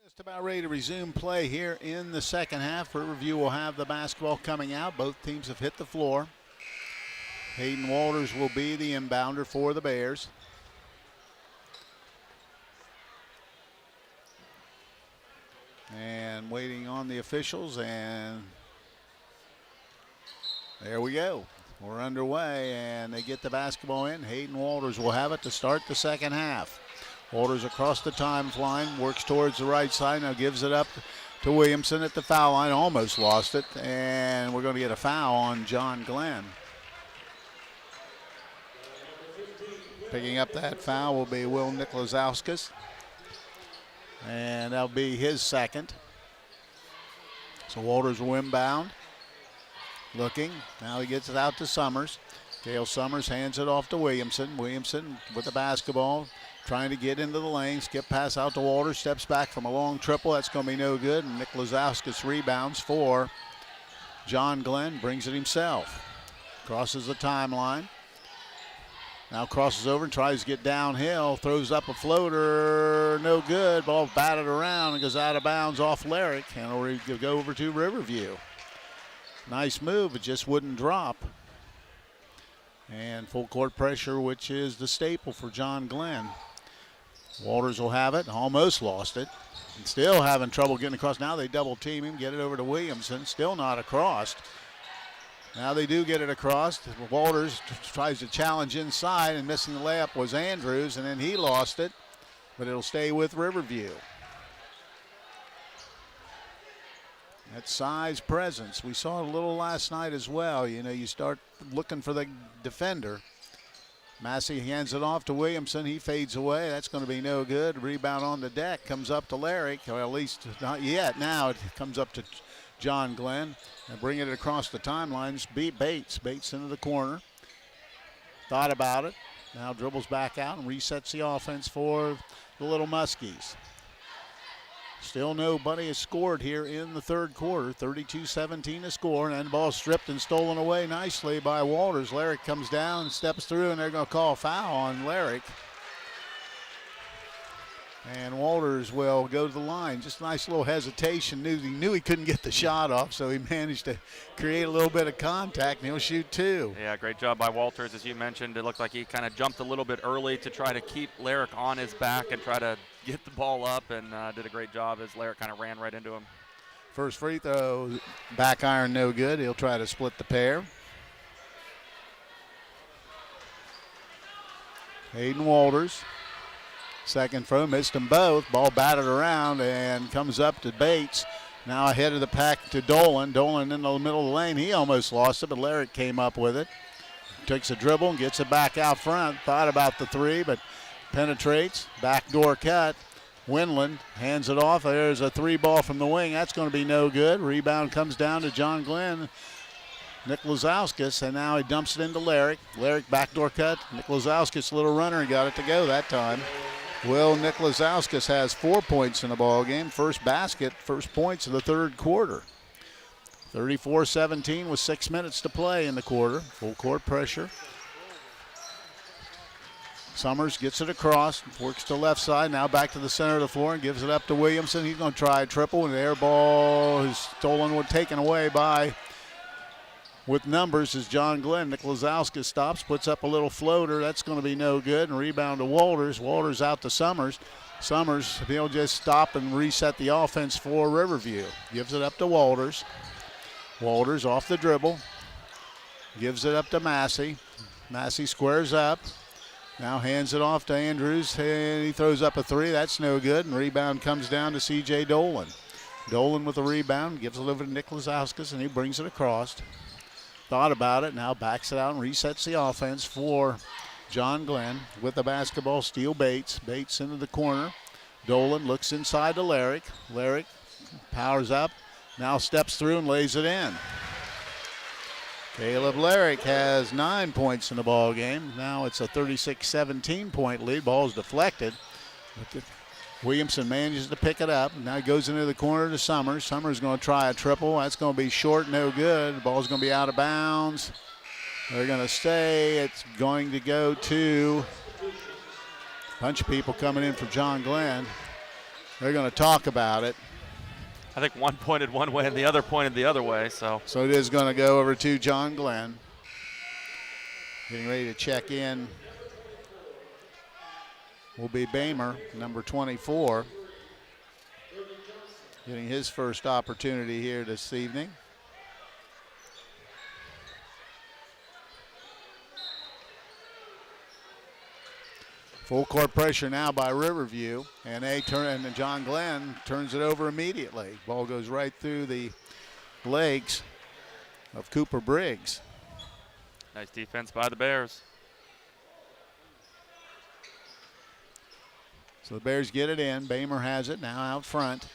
Just about ready to resume play here in the second half. Riverview will have the basketball coming out. Both teams have hit the floor. Hayden Walters will be the inbounder for the Bears. And waiting on the officials, and there we go. We're underway, and they get the basketball in. Hayden Walters will have it to start the second half. Walters across the timeline, works towards the right side, now gives it up to Williamson at the foul line. Almost lost it, and we're going to get a foul on John Glenn. Picking up that foul will be Will Nikolauskaus, and that'll be his second. So Walters will inbound. Looking, now he gets it out to Summers. Dale Summers hands it off to Williamson. Williamson with the basketball, trying to get into the lane. Skip pass out to Walters, steps back from a long triple. That's going to be no good. And Nikolauskaus rebounds for John Glenn, brings it himself. Crosses the timeline. Now crosses over and tries to get downhill. Throws up a floater, no good. Ball batted around and goes out of bounds off Larrick. And it'll go over to Riverview. Nice move, it just wouldn't drop. And full court pressure, which is the staple for John Glenn. Walters will have it, almost lost it. And still having trouble getting across. Now they double team him, get it over to Williamson. Still not across. Now they do get it across. Walters tries to challenge inside, and missing the layup was Andrews, and then he lost it. But it'll stay with Riverview. That size presence. We saw it a little last night as well. You know, you start looking for the defender. Massey hands it off to Williamson. He fades away. That's going to be no good. Rebound on the deck. Comes up to Larrick. Or at least not yet. Now it comes up to John Glenn. And bring it across the timelines. Beat Bates. Bates into the corner. Thought about it. Now dribbles back out and resets the offense for the Little Muskies. Still nobody has scored here in the third quarter. 32-17 to score, and the ball stripped and stolen away nicely by Walters. Larrick comes down and steps through, and they're going to call a foul on Larrick. And Walters will go to the line. Just a nice little hesitation. Knew he couldn't get the shot off, so he managed to create a little bit of contact, and he'll shoot two. Yeah, great job by Walters. As you mentioned, it looked like he kind of jumped a little bit early to try to keep Larrick on his back and try to get the ball up and did a great job as Larrick kind of ran right into him. First free throw, back iron, no good. He'll try to split the pair. Hayden Walters, second throw, missed them both. Ball batted around and comes up to Bates. Now ahead of the pack to Dolan. Dolan in the middle of the lane. He almost lost it, but Larrick came up with it. Takes a dribble and gets it back out front. Thought about the three, but penetrates. Backdoor cut. Winland hands it off. There's a three ball from the wing. That's going to be no good. Rebound comes down to John Glenn. Nick Lazowskis, and now he dumps it into Larrick. Larrick backdoor cut. Nick Lazowskis, little runner, and got it to go that time. Well, Nick Lazowskis has 4 points in the ball game. First basket, first points of the third quarter. 34-17 with 6 minutes to play in the quarter. Full court pressure. Summers gets it across, works to left side, now back to the center of the floor and gives it up to Williamson. He's going to try a triple, and the air ball is stolen, taken away by, with numbers, is John Glenn. Nick Lazowskis stops, puts up a little floater. That's going to be no good, and rebound to Walters. Walters out to Summers. Summers, he'll just stop and reset the offense for Riverview. Gives it up to Walters. Walters off the dribble. Gives it up to Massey. Massey squares up. Now hands it off to Andrews, and he throws up a three. That's no good, and rebound comes down to C.J. Dolan. Dolan with a rebound, gives it over to Nick Lazowskis, and he brings it across. Thought about it, now backs it out and resets the offense for John Glenn with the basketball. Steal Bates. Bates into the corner. Dolan looks inside to Larrick. Larrick powers up, now steps through and lays it in. Caleb Larrick has 9 points in the ball game. Now it's a 36-17 point lead. Ball's deflected. Williamson manages to pick it up. Now he goes into the corner to Summers. Summers going to try a triple. That's going to be short, no good. The ball's going to be out of bounds. They're going to stay. It's going to go to a bunch of people coming in for John Glenn. They're going to talk about it. I think one pointed one way and the other pointed the other way. So it is going to go over to John Glenn. Getting ready to check in will be Bamer, number 24. Getting his first opportunity here this evening. Full court pressure now by Riverview, and John Glenn turns it over immediately. Ball goes right through the legs of Cooper Briggs. Nice defense by the Bears. So the Bears get it in. Bamer has it now out front.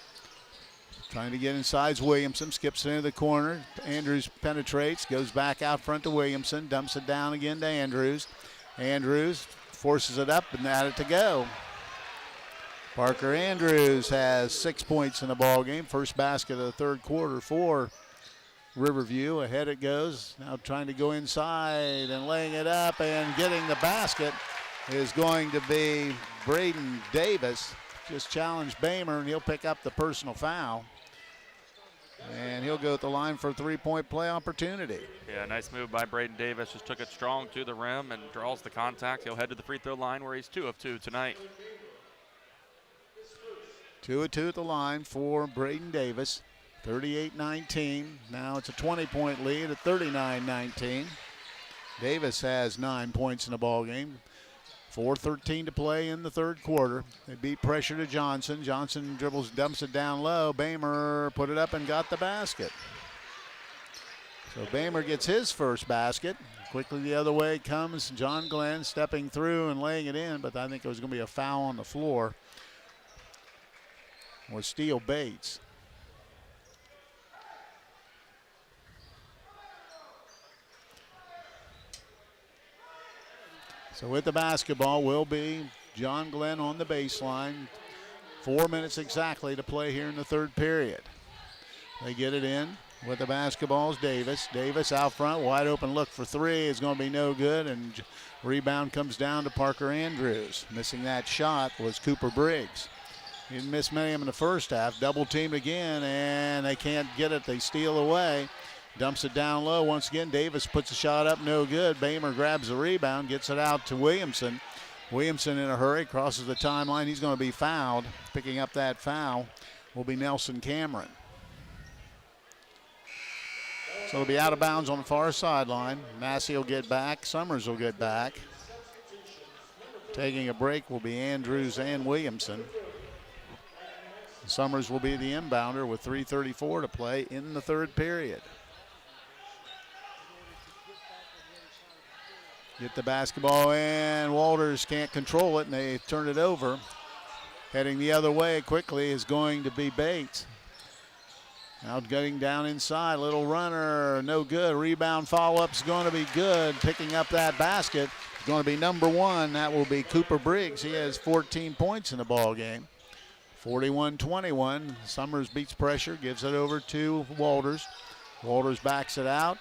Trying to get inside Williamson, skips into the corner. Andrews penetrates, goes back out front to Williamson, dumps it down again to Andrews. Andrews forces it up and at it to go. Parker Andrews has 6 points in the ball game. First basket of the third quarter for Riverview. Ahead it goes. Now trying to go inside and laying it up and getting the basket is going to be Braden Davis. Just challenged Bamer, and he'll pick up the personal foul. And he'll go at the line for a three-point play opportunity. Yeah, nice move by Braden Davis. Just took it strong to the rim and draws the contact. He'll head to the free throw line where he's 2 of 2 tonight. 2 of 2 at the line for Braden Davis. 38-19. Now it's a 20-point lead at 39-19. Davis has 9 points in the ball game. 4:13 to play in the third quarter. They beat pressure to Johnson. Johnson dribbles, dumps it down low. Bamer put it up and got the basket. So Bamer gets his first basket. Quickly the other way comes John Glenn stepping through and laying it in, but I think it was going to be a foul on the floor. Or Steele Bates. So with the basketball will be John Glenn on the baseline. 4 minutes exactly to play here in the third period. They get it in. With the basketball is Davis. Davis out front, wide open look for three. It's going to be no good, and rebound comes down to Parker Andrews. Missing that shot was Cooper Briggs. He didn't miss many of them in the first half. Double teamed again, and they can't get it. They steal away. Dumps it down low. Once again, Davis puts a shot up, no good. Bamer grabs the rebound, gets it out to Williamson. Williamson in a hurry, crosses the timeline. He's going to be fouled. Picking up that foul will be Nelson Cameron. So it'll be out of bounds on the far sideline. Massey will get back. Summers will get back. Taking a break will be Andrews and Williamson. Summers will be the inbounder with 3:34 to play in the third period. Get the basketball in. Walters can't control it, and they turn it over. Heading the other way quickly is going to be Bates. Now getting down inside, little runner, no good. Rebound follow-up's going to be good. Picking up that basket is going to be number 1. That will be Cooper Briggs. He has 14 points in the ball game. 41-21. Summers beats pressure, gives it over to Walters. Walters backs it out.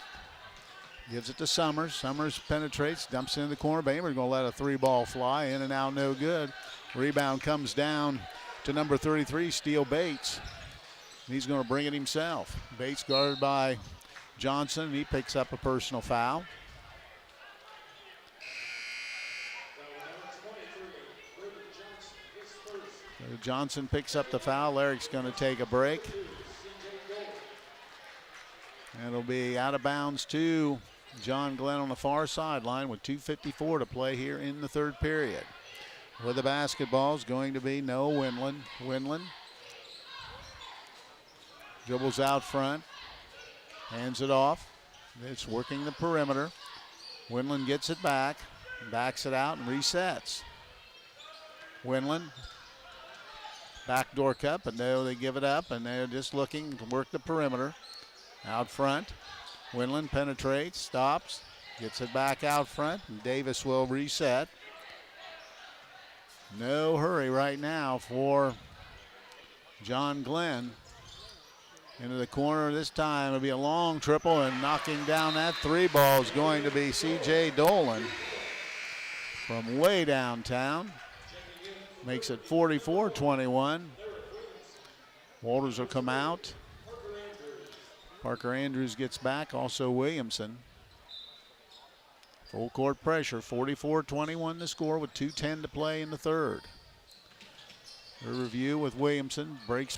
Gives it to Summers. Summers penetrates, dumps it in the corner. Bamer's going to let a 3-ball fly. In and out, no good. Rebound comes down to number 33, Steele Bates. He's going to bring it himself. Bates guarded by Johnson. He picks up a personal foul. So Johnson picks up the foul. Larrick's going to take a break. And it'll be out of bounds to John Glenn on the far sideline with 2:54 to play here in the third period. With the basketball is going to be Noah Windland. Windland dribbles out front, hands it off. It's working the perimeter. Windland gets it back, backs it out, and resets. Windland, backdoor cut, but no, they give it up, and they're just looking to work the perimeter. Out front, Windland penetrates, stops, gets it back out front, and Davis will reset. No hurry right now for John Glenn. Into the corner this time. It'll be a long triple, and knocking down that 3-ball is going to be C.J. Dolan from way downtown. Makes it 44-21. Walters will come out. Parker Andrews gets back, also Williamson. Full court pressure, 44-21 the score with 2:10 to play in the third. A review with Williamson, breaks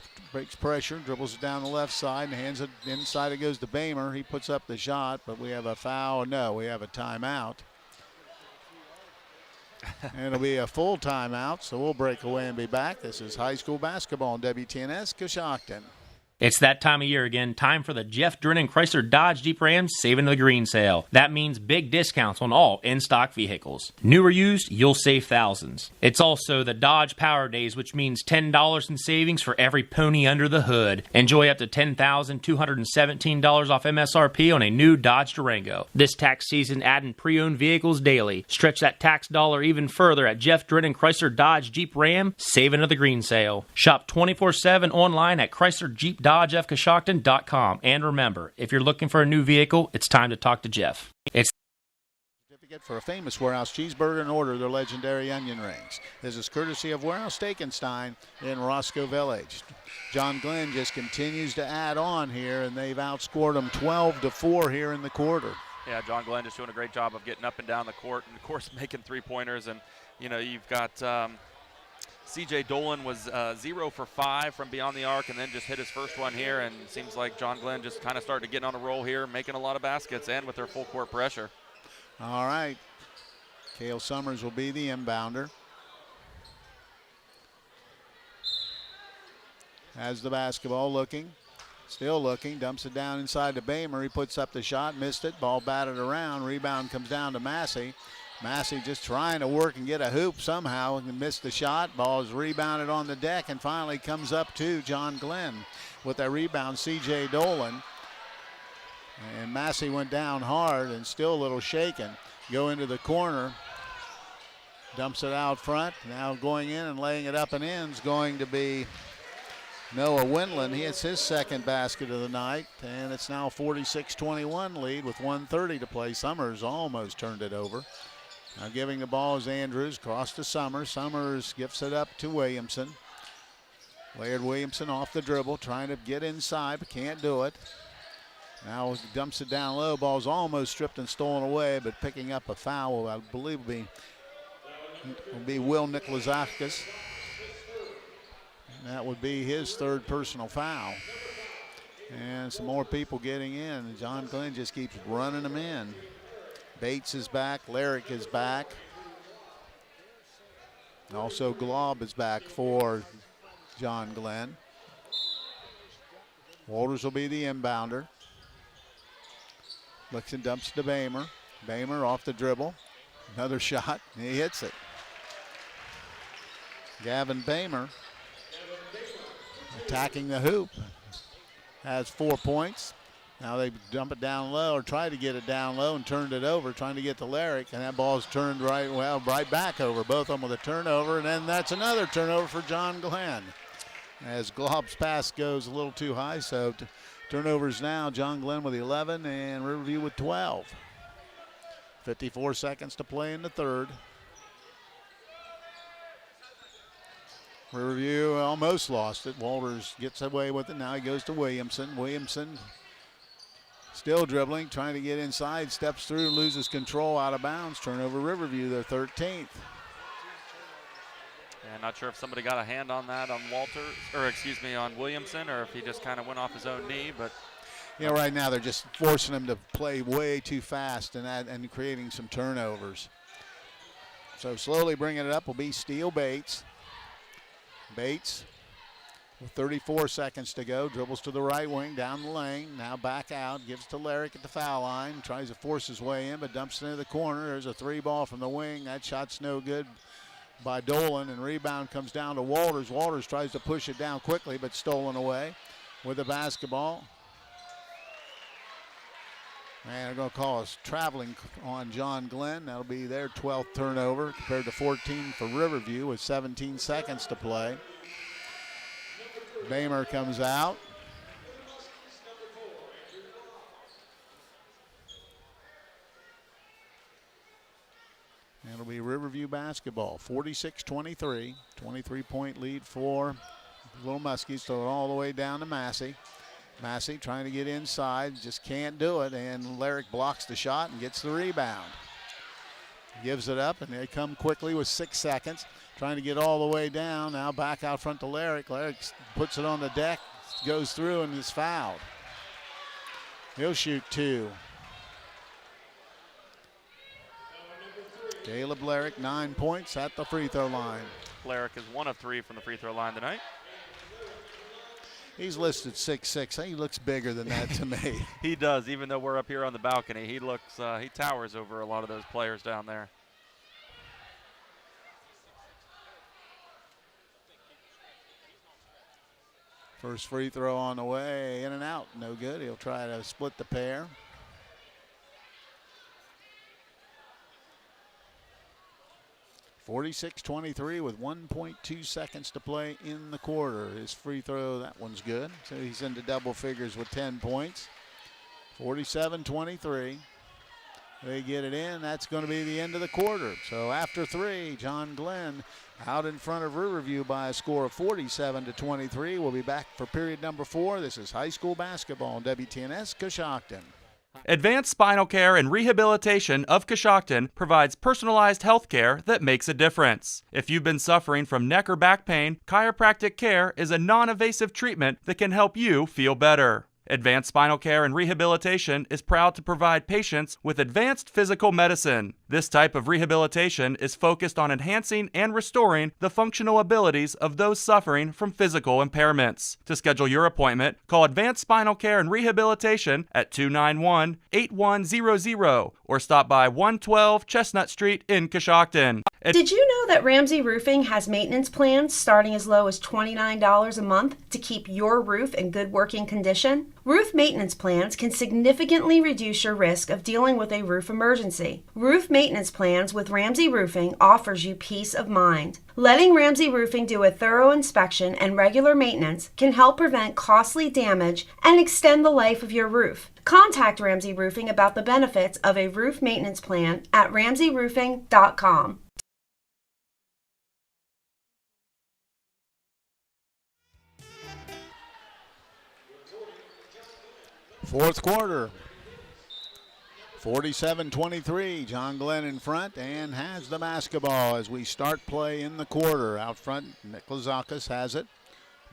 pressure, dribbles it down the left side and hands it inside. It goes to Bamer. He puts up the shot, but we have a foul. No, we have a timeout. And it'll be a full timeout, so we'll break away and be back. This is high school basketball on WTNS Coshocton. It's that time of year again. Time for the Jeff Drennan Chrysler Dodge Jeep Ram Saving the Green sale. That means big discounts on all in-stock vehicles. New or used, you'll save thousands. It's also the Dodge Power Days, which means $10 in savings for every pony under the hood. Enjoy up to $10,217 off MSRP on a new Dodge Durango. This tax season, adding pre-owned vehicles daily. Stretch that tax dollar even further at Jeff Drennan Chrysler Dodge Jeep Ram Saving of the Green sale. Shop 24/7 online at ChryslerJeep.com. And remember, if you're looking for a new vehicle, it's time to talk to Jeff. It's certificate for a famous Warehouse cheeseburger and order their legendary onion rings. This is courtesy of Warehouse Steak&Stein in Roscoe Village. John Glenn just continues to add on here, and they've outscored them 12-4 here in the quarter. Yeah, John Glenn just doing a great job of getting up and down the court, and of course making three-pointers. And you know, you've got C.J. Dolan was 0 for 5 from beyond the arc, and then just hit his first one here. And it seems like John Glenn just kind of started to get on a roll here, making a lot of baskets and with their full court pressure. All right. Cale Summers will be the inbounder. Has the basketball, looking, still looking, dumps it down inside to Bamer. He puts up the shot, missed it, ball batted around. Rebound comes down to Massey. Massey just trying to work and get a hoop somehow and missed the shot. Ball is rebounded on the deck and finally comes up to John Glenn with that rebound, C.J. Dolan. And Massey went down hard and still a little shaken. Go into the corner, dumps it out front. Now going in and laying it up and in is going to be Noah Windland. He hits his second basket of the night, and it's now 46-21 lead with 1:30 to play. Summers almost turned it over. Now giving the ball is Andrews, cross to Summers. Summers gifts it up to Williamson. Laird Williamson off the dribble, trying to get inside, but can't do it. Now dumps it down low. Ball's almost stripped and stolen away, but picking up a foul, I believe, will be will be Will Nikolazakis. That would be his third personal foul. And some more people getting in. John Glenn just keeps running them in. Bates is back. Larrick is back. Also Glob is back for John Glenn. Walters will be the inbounder. Looks and dumps to Bamer. Bamer off the dribble. Another shot. He hits it. Gavin Bamer attacking the hoop. Has 4 points. Now they dump it down low, or try to get it down low, and turned it over, trying to get to Larrick, and that ball's turned right back over. Both of them with a turnover, and then that's another turnover for John Glenn. As Glob's pass goes a little too high, so turnovers now. John Glenn with 11 and Riverview with 12. 54 seconds to play in the third. Riverview almost lost it. Walters gets away with it. Now he goes to Williamson. Williamson still dribbling, trying to get inside, steps through, loses control, out of bounds. Turnover Riverview, their 13th. Yeah, not sure if somebody got a hand on that on on Williamson, or if he just kind of went off his own knee, but right now they're just forcing him to play way too fast and creating some turnovers. So slowly bringing it up will be Steele Bates. Bates with 34 seconds to go, dribbles to the right wing, down the lane, now back out, gives to Larrick at the foul line, tries to force his way in, but dumps it into the corner. There's a three ball from the wing. That shot's no good by Dolan, and rebound comes down to Walters. Walters tries to push it down quickly, but stolen away with the basketball. And they're going to call us traveling on John Glenn. That'll be their 12th turnover compared to 14 for Riverview with 17 seconds to play. Bamer comes out. And it'll be Riverview basketball. 46-23. 23-point lead for Little Muskies. Throw it all the way down to Massey. Massey trying to get inside, just can't do it, and Larrick blocks the shot and gets the rebound. Gives it up, and they come quickly with 6 seconds, trying to get all the way down. Now back out front to Larrick. Larrick puts it on the deck, goes through, and is fouled. He'll shoot two. Caleb Larrick, 9 points at the free throw line. Larrick is 1 of 3 from the free throw line tonight. He's listed 6'6". He looks bigger than that to me. He does, even though we're up here on the balcony. He looks, he towers over a lot of those players down there. First free throw on the way, in and out, no good. He'll try to split the pair. (46-23) with 1.2 seconds to play in the quarter. His free throw, that one's good. So he's into double figures with 10 points. 47-23. They get it in. That's going to be the end of the quarter. So after 3, John Glenn out in front of Riverview by a score of 47-23. We'll be back for period number 4. This is high school basketball on WTNS Coshocton. Advanced Spinal Care and Rehabilitation of Coshocton provides personalized health care that makes a difference. If you've been suffering from neck or back pain, chiropractic care is a non-invasive treatment that can help you feel better. Advanced Spinal Care and Rehabilitation is proud to provide patients with advanced physical medicine. This type of rehabilitation is focused on enhancing and restoring the functional abilities of those suffering from physical impairments. To schedule your appointment, call Advanced Spinal Care and Rehabilitation at 291-8100 or stop by 112 Chestnut Street in Coshocton. Did you know that Ramsey Roofing has maintenance plans starting as low as $29 a month to keep your roof in good working condition? Roof maintenance plans can significantly reduce your risk of dealing with a roof emergency. Roof maintenance plans with Ramsey Roofing offers you peace of mind. Letting Ramsey Roofing do a thorough inspection and regular maintenance can help prevent costly damage and extend the life of your roof. Contact Ramsey Roofing about the benefits of a roof maintenance plan at ramseyroofing.com. Fourth quarter. 47-23, John Glenn in front and has the basketball as we start play in the quarter. Out front, Nick Lazakis has it.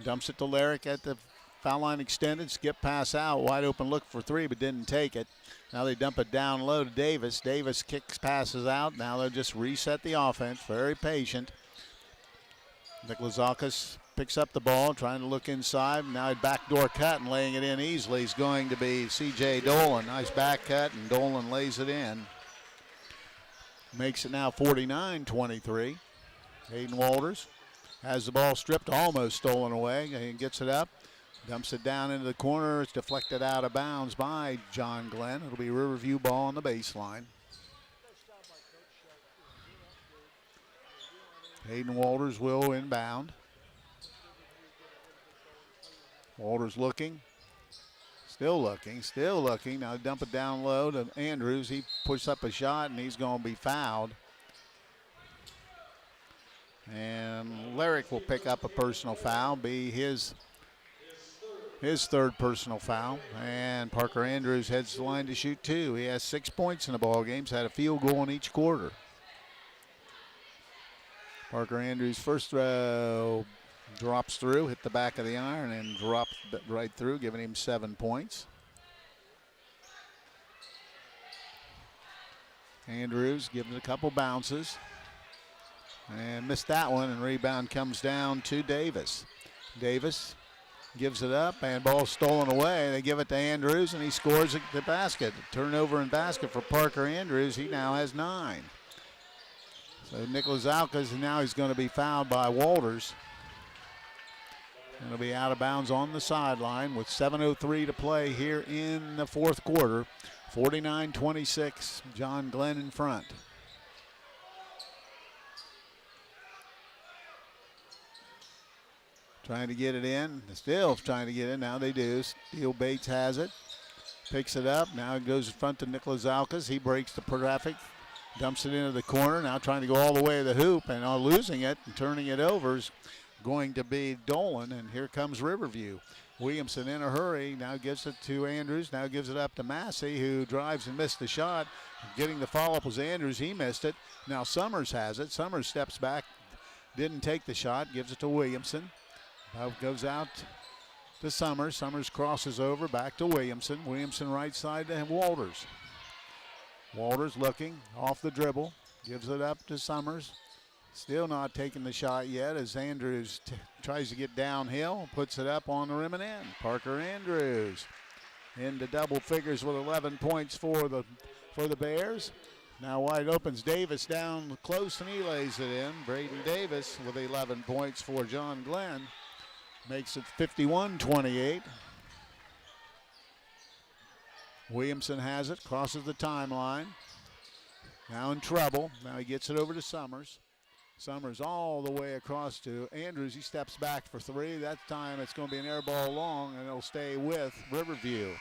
Dumps it to Larrick at the foul line extended. Skip pass out. Wide open look for three, but didn't take it. Now they dump it down low to Davis. Davis kicks, passes out. Now they'll just reset the offense. Very patient. Nick Lazakis picks up the ball, trying to look inside. Now a backdoor cut and laying it in easily is going to be C.J. Dolan. Nice back cut, and Dolan lays it in. Makes it now 49-23. Hayden Walters has the ball stripped, almost stolen away. He gets it up, dumps it down into the corner. It's deflected out of bounds by John Glenn. It'll be Riverview ball on the baseline. Hayden Walters will inbound. Walters looking. Still looking. Now dump it down low to Andrews. He pushes up a shot, and he's going to be fouled. And Larrick will pick up a personal foul, be his third personal foul. And Parker Andrews heads to the line to shoot two. He has 6 points in the ball game. He's had a field goal in each quarter. Parker Andrews' first throw drops through, hit the back of the iron, and drops right through, giving him 7 points. Andrews gives it a couple bounces and missed that one, and rebound comes down to Davis. Davis gives it up, and ball stolen away. They give it to Andrews, and he scores at the basket. Turnover and basket for Parker Andrews. He now has 9. So Nicholas Alcas, now he's going to be fouled by Walters. It'll be out of bounds on the sideline with 7:03 to play here in the fourth quarter. 49-26, John Glenn in front. Trying to get it in. Still trying to get it. Now they do. Steele Bates has it. Picks it up. Now it goes in front to Nicholas Alcas. He breaks the traffic. Dumps it into the corner. Now trying to go all the way to the hoop and losing it and turning it over is going to be Dolan. And here comes Riverview. Williamson in a hurry. Now gives it to Andrews. Now gives it up to Massey, who drives and missed the shot. Getting the follow-up was Andrews. He missed it. Now Summers has it. Summers steps back. Didn't take the shot. Gives it to Williamson. Goes out to Summers. Summers crosses over. Back to Williamson. Williamson right side to Walters. Walters looking off the dribble. Gives it up to Summers. Still not taking the shot yet as Andrews tries to get downhill. Puts it up on the rim and in. Parker Andrews into double figures with 11 points for the Bears. Now wide opens Davis down close and he lays it in. Braden Davis with 11 points for John Glenn. Makes it 51-28. Williamson has it, crosses the timeline. Now in trouble. Now he gets it over to Summers. Summers all the way across to Andrews. He steps back for three. That time it's going to be an air ball long, and it'll stay with Riverview.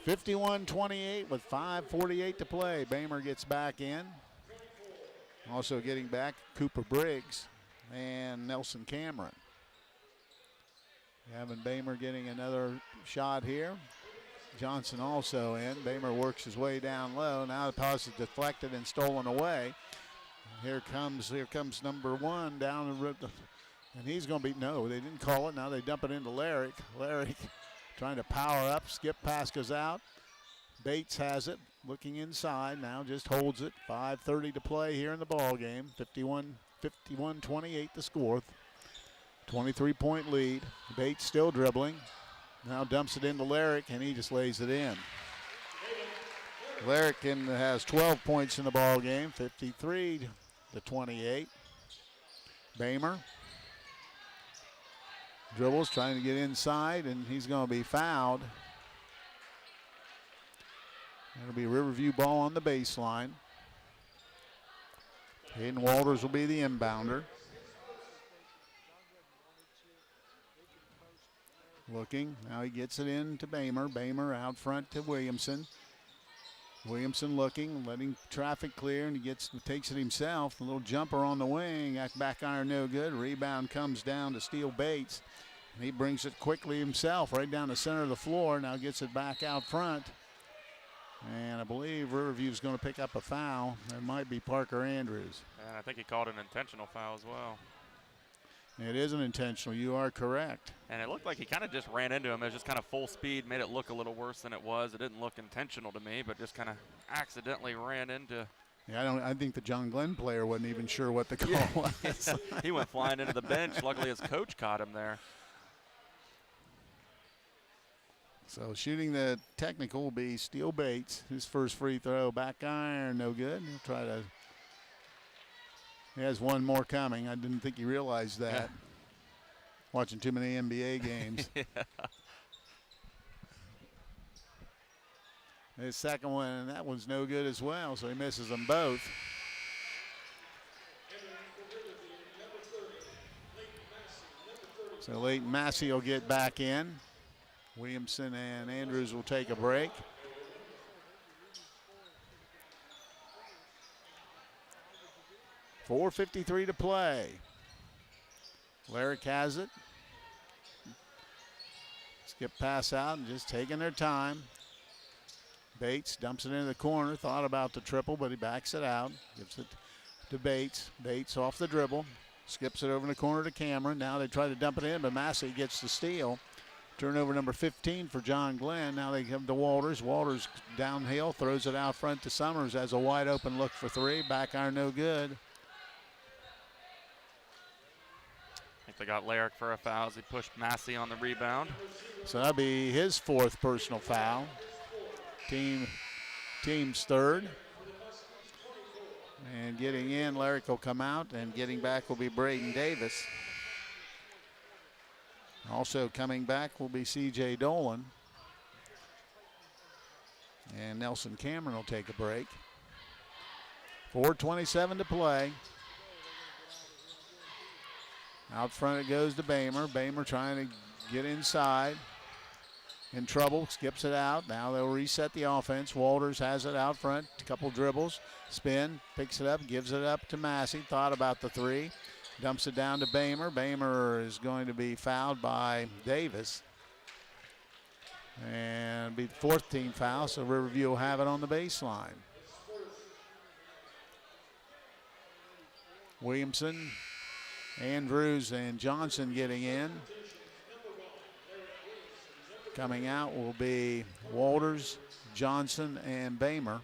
51-28 with 5:48 to play. Bamer gets back in. Also getting back, Cooper Briggs and Nelson Cameron. Gavin Bamer getting another shot here. Johnson also in. Bamer works his way down low. Now the pass is deflected and stolen away. Here comes number one down the road. And he's going to be, no, they didn't call it. Now they dump it into Larrick. Larrick trying to power up. Skip pass goes out. Bates has it, looking inside. Now just holds it. 5:30 to play here in the ball game. 51-28 the score. 23-point lead. Bates still dribbling. Now dumps it into Larrick, and he just lays it in. Larrick has 12 points in the ball game, 53-28. Bamer dribbles, trying to get inside, and he's going to be fouled. It'll be Riverview ball on the baseline. Hayden Walters will be the inbounder. Looking, now he gets it in to Bamer. Bamer out front to Williamson. Williamson looking, letting traffic clear, and he takes it himself. A little jumper on the wing, back iron no good. Rebound comes down to Steele Bates. And he brings it quickly himself right down the center of the floor. Now gets it back out front. And I believe Riverview's going to pick up a foul. It might be Parker Andrews. And I think he called an intentional foul as well. It is an intentional. You are correct. And it looked like he kind of just ran into him. It was just kind of full speed, made it look a little worse than it was. It didn't look intentional to me, but just kind of accidentally ran into. Yeah, I think the John Glenn player wasn't even sure what the call was. He went flying into the bench. Luckily, his coach caught him there. So shooting the technical will be Steele Bates. His first free throw, back iron, no good. He'll try to. He has one more coming. I didn't think he realized that. Yeah. Watching too many NBA games. Yeah. His second one, and that one's no good as well, so he misses them both. So Leighton Massey will get back in. Williamson and Andrews will take a break. .453 to play. Larrick has it. Skip pass out and just taking their time. Bates dumps it into the corner. Thought about the triple, but he backs it out. Gives it to Bates. Bates off the dribble. Skips it over in the corner to Cameron. Now they try to dump it in, but Massey gets the steal. Turnover number 15 for John Glenn. Now they come to Walters. Walters downhill, throws it out front to Summers. Has a wide open look for three. Back iron no good. I think they got Larrick for a foul as he pushed Massey on the rebound. So that'll be his fourth personal foul. Team's third. And getting in, Larrick will come out, and getting back will be Braden Davis. Also coming back will be C.J. Dolan. And Nelson Cameron will take a break. 4:27 to play. Out front it goes to Bamer. Bamer trying to get inside. In trouble, skips it out. Now they'll reset the offense. Walters has it out front. A couple dribbles. Spin, picks it up, gives it up to Massey. Thought about the three. Dumps it down to Bamer. Bamer is going to be fouled by Davis. And it'll be the fourth team foul, so Riverview will have it on the baseline. Williamson, Andrews, and Johnson getting in. Coming out will be Walters, Johnson, and Bamer.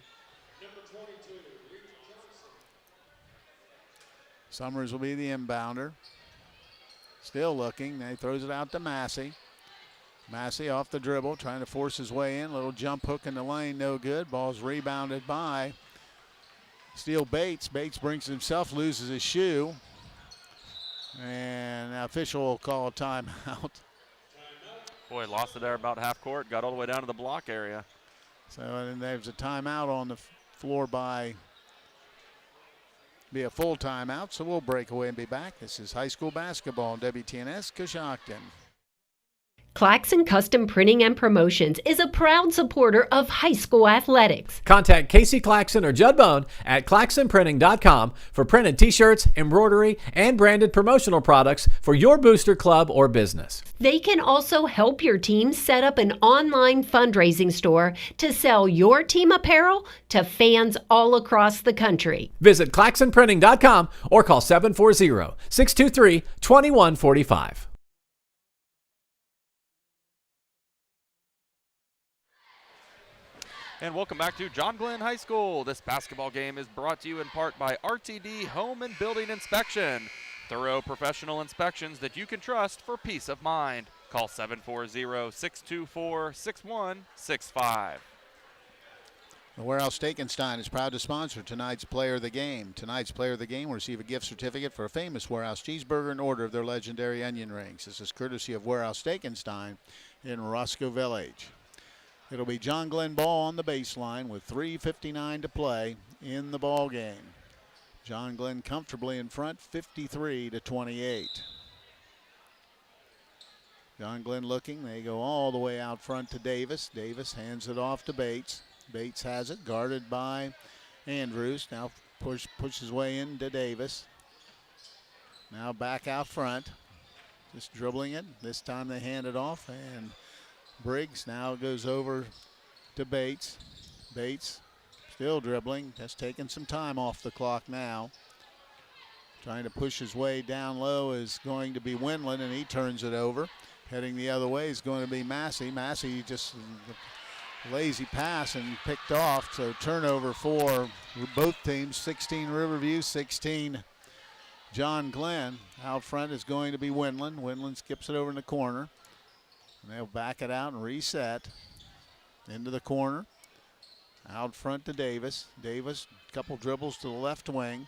Summers will be the inbounder. Still looking. He throws it out to Massey. Massey off the dribble, trying to force his way in. Little jump hook in the lane, no good. Ball's rebounded by Steele Bates. Bates brings himself, loses his shoe. And the official will call a timeout. Boy, lost it there about half court, got all the way down to the block area. So and there's a timeout on the floor be a full timeout, so we'll break away and be back. This is high school basketball on WTNS Coshocton. Claxon Custom Printing and Promotions is a proud supporter of high school athletics. Contact Casey Claxon or Judd Bone at claxonprinting.com for printed t-shirts, embroidery, and branded promotional products for your booster club or business. They can also help your team set up an online fundraising store to sell your team apparel to fans all across the country. Visit claxonprinting.com or call 740-623-2145. And welcome back to John Glenn High School. This basketball game is brought to you in part by RTD Home and Building Inspection. Thorough professional inspections that you can trust for peace of mind. Call 740-624-6165. The Warehouse Steakenstein is proud to sponsor tonight's Player of the Game. Tonight's Player of the Game will receive a gift certificate for a famous Warehouse cheeseburger in order of their legendary onion rings. This is courtesy of Warehouse Steakenstein in Roscoe Village. It'll be John Glenn ball on the baseline with 3:59 to play in the ball game. John Glenn comfortably in front, 53-28. John Glenn looking. They go all the way out front to Davis. Davis hands it off to Bates. Bates has it, guarded by Andrews. Now pushes his way into Davis. Now back out front. Just dribbling it. This time they hand it off, and Briggs now goes over to Bates. Bates still dribbling, just taking some time off the clock now. Trying to push his way down low is going to be Winland, and he turns it over. Heading the other way is going to be Massey. Massey just lazy pass and picked off, so turnover for both teams. 16 Riverview, 16 John Glenn. Out front is going to be Winland. Winland skips it over in the corner. And they'll back it out and reset into the corner. Out front to Davis. Davis, a couple dribbles to the left wing.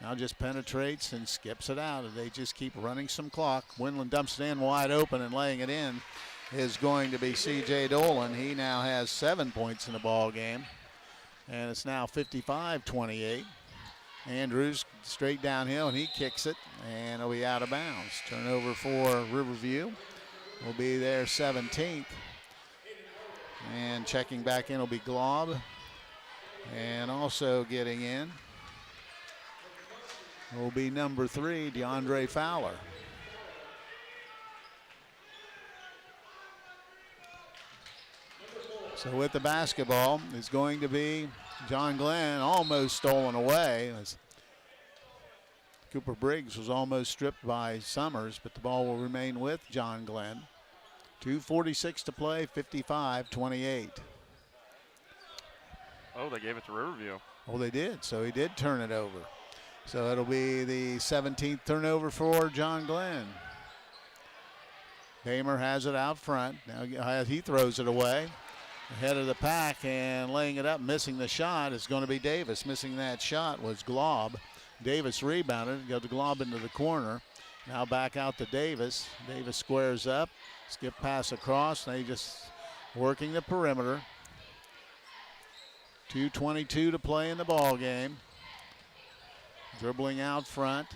Now just penetrates and skips it out. And they just keep running some clock. Winland dumps it in wide open, and laying it in is going to be C.J. Dolan. He now has 7 points in the ball game. And it's now 55-28. Andrews straight downhill, and he kicks it, and it'll be out of bounds. Turnover for Riverview. Will be their 17th. And checking back in will be Glob. And also getting in will be number 3, DeAndre Fowler. So with the basketball is going to be John Glenn, almost stolen away. As Cooper Briggs was almost stripped by Summers, but the ball will remain with John Glenn. 2:46 to play, 55-28. Oh, they gave it to Riverview. Oh, they did. So he did turn it over. So it'll be the 17th turnover for John Glenn. Hamer has it out front. Now he throws it away. Ahead of the pack and laying it up, missing the shot is going to be Davis. Missing that shot was Glob. Davis rebounded, got the Glob into the corner. Now back out to Davis. Davis squares up, skip pass across. They just working the perimeter. 2:22 to play in the ball game. Dribbling out front.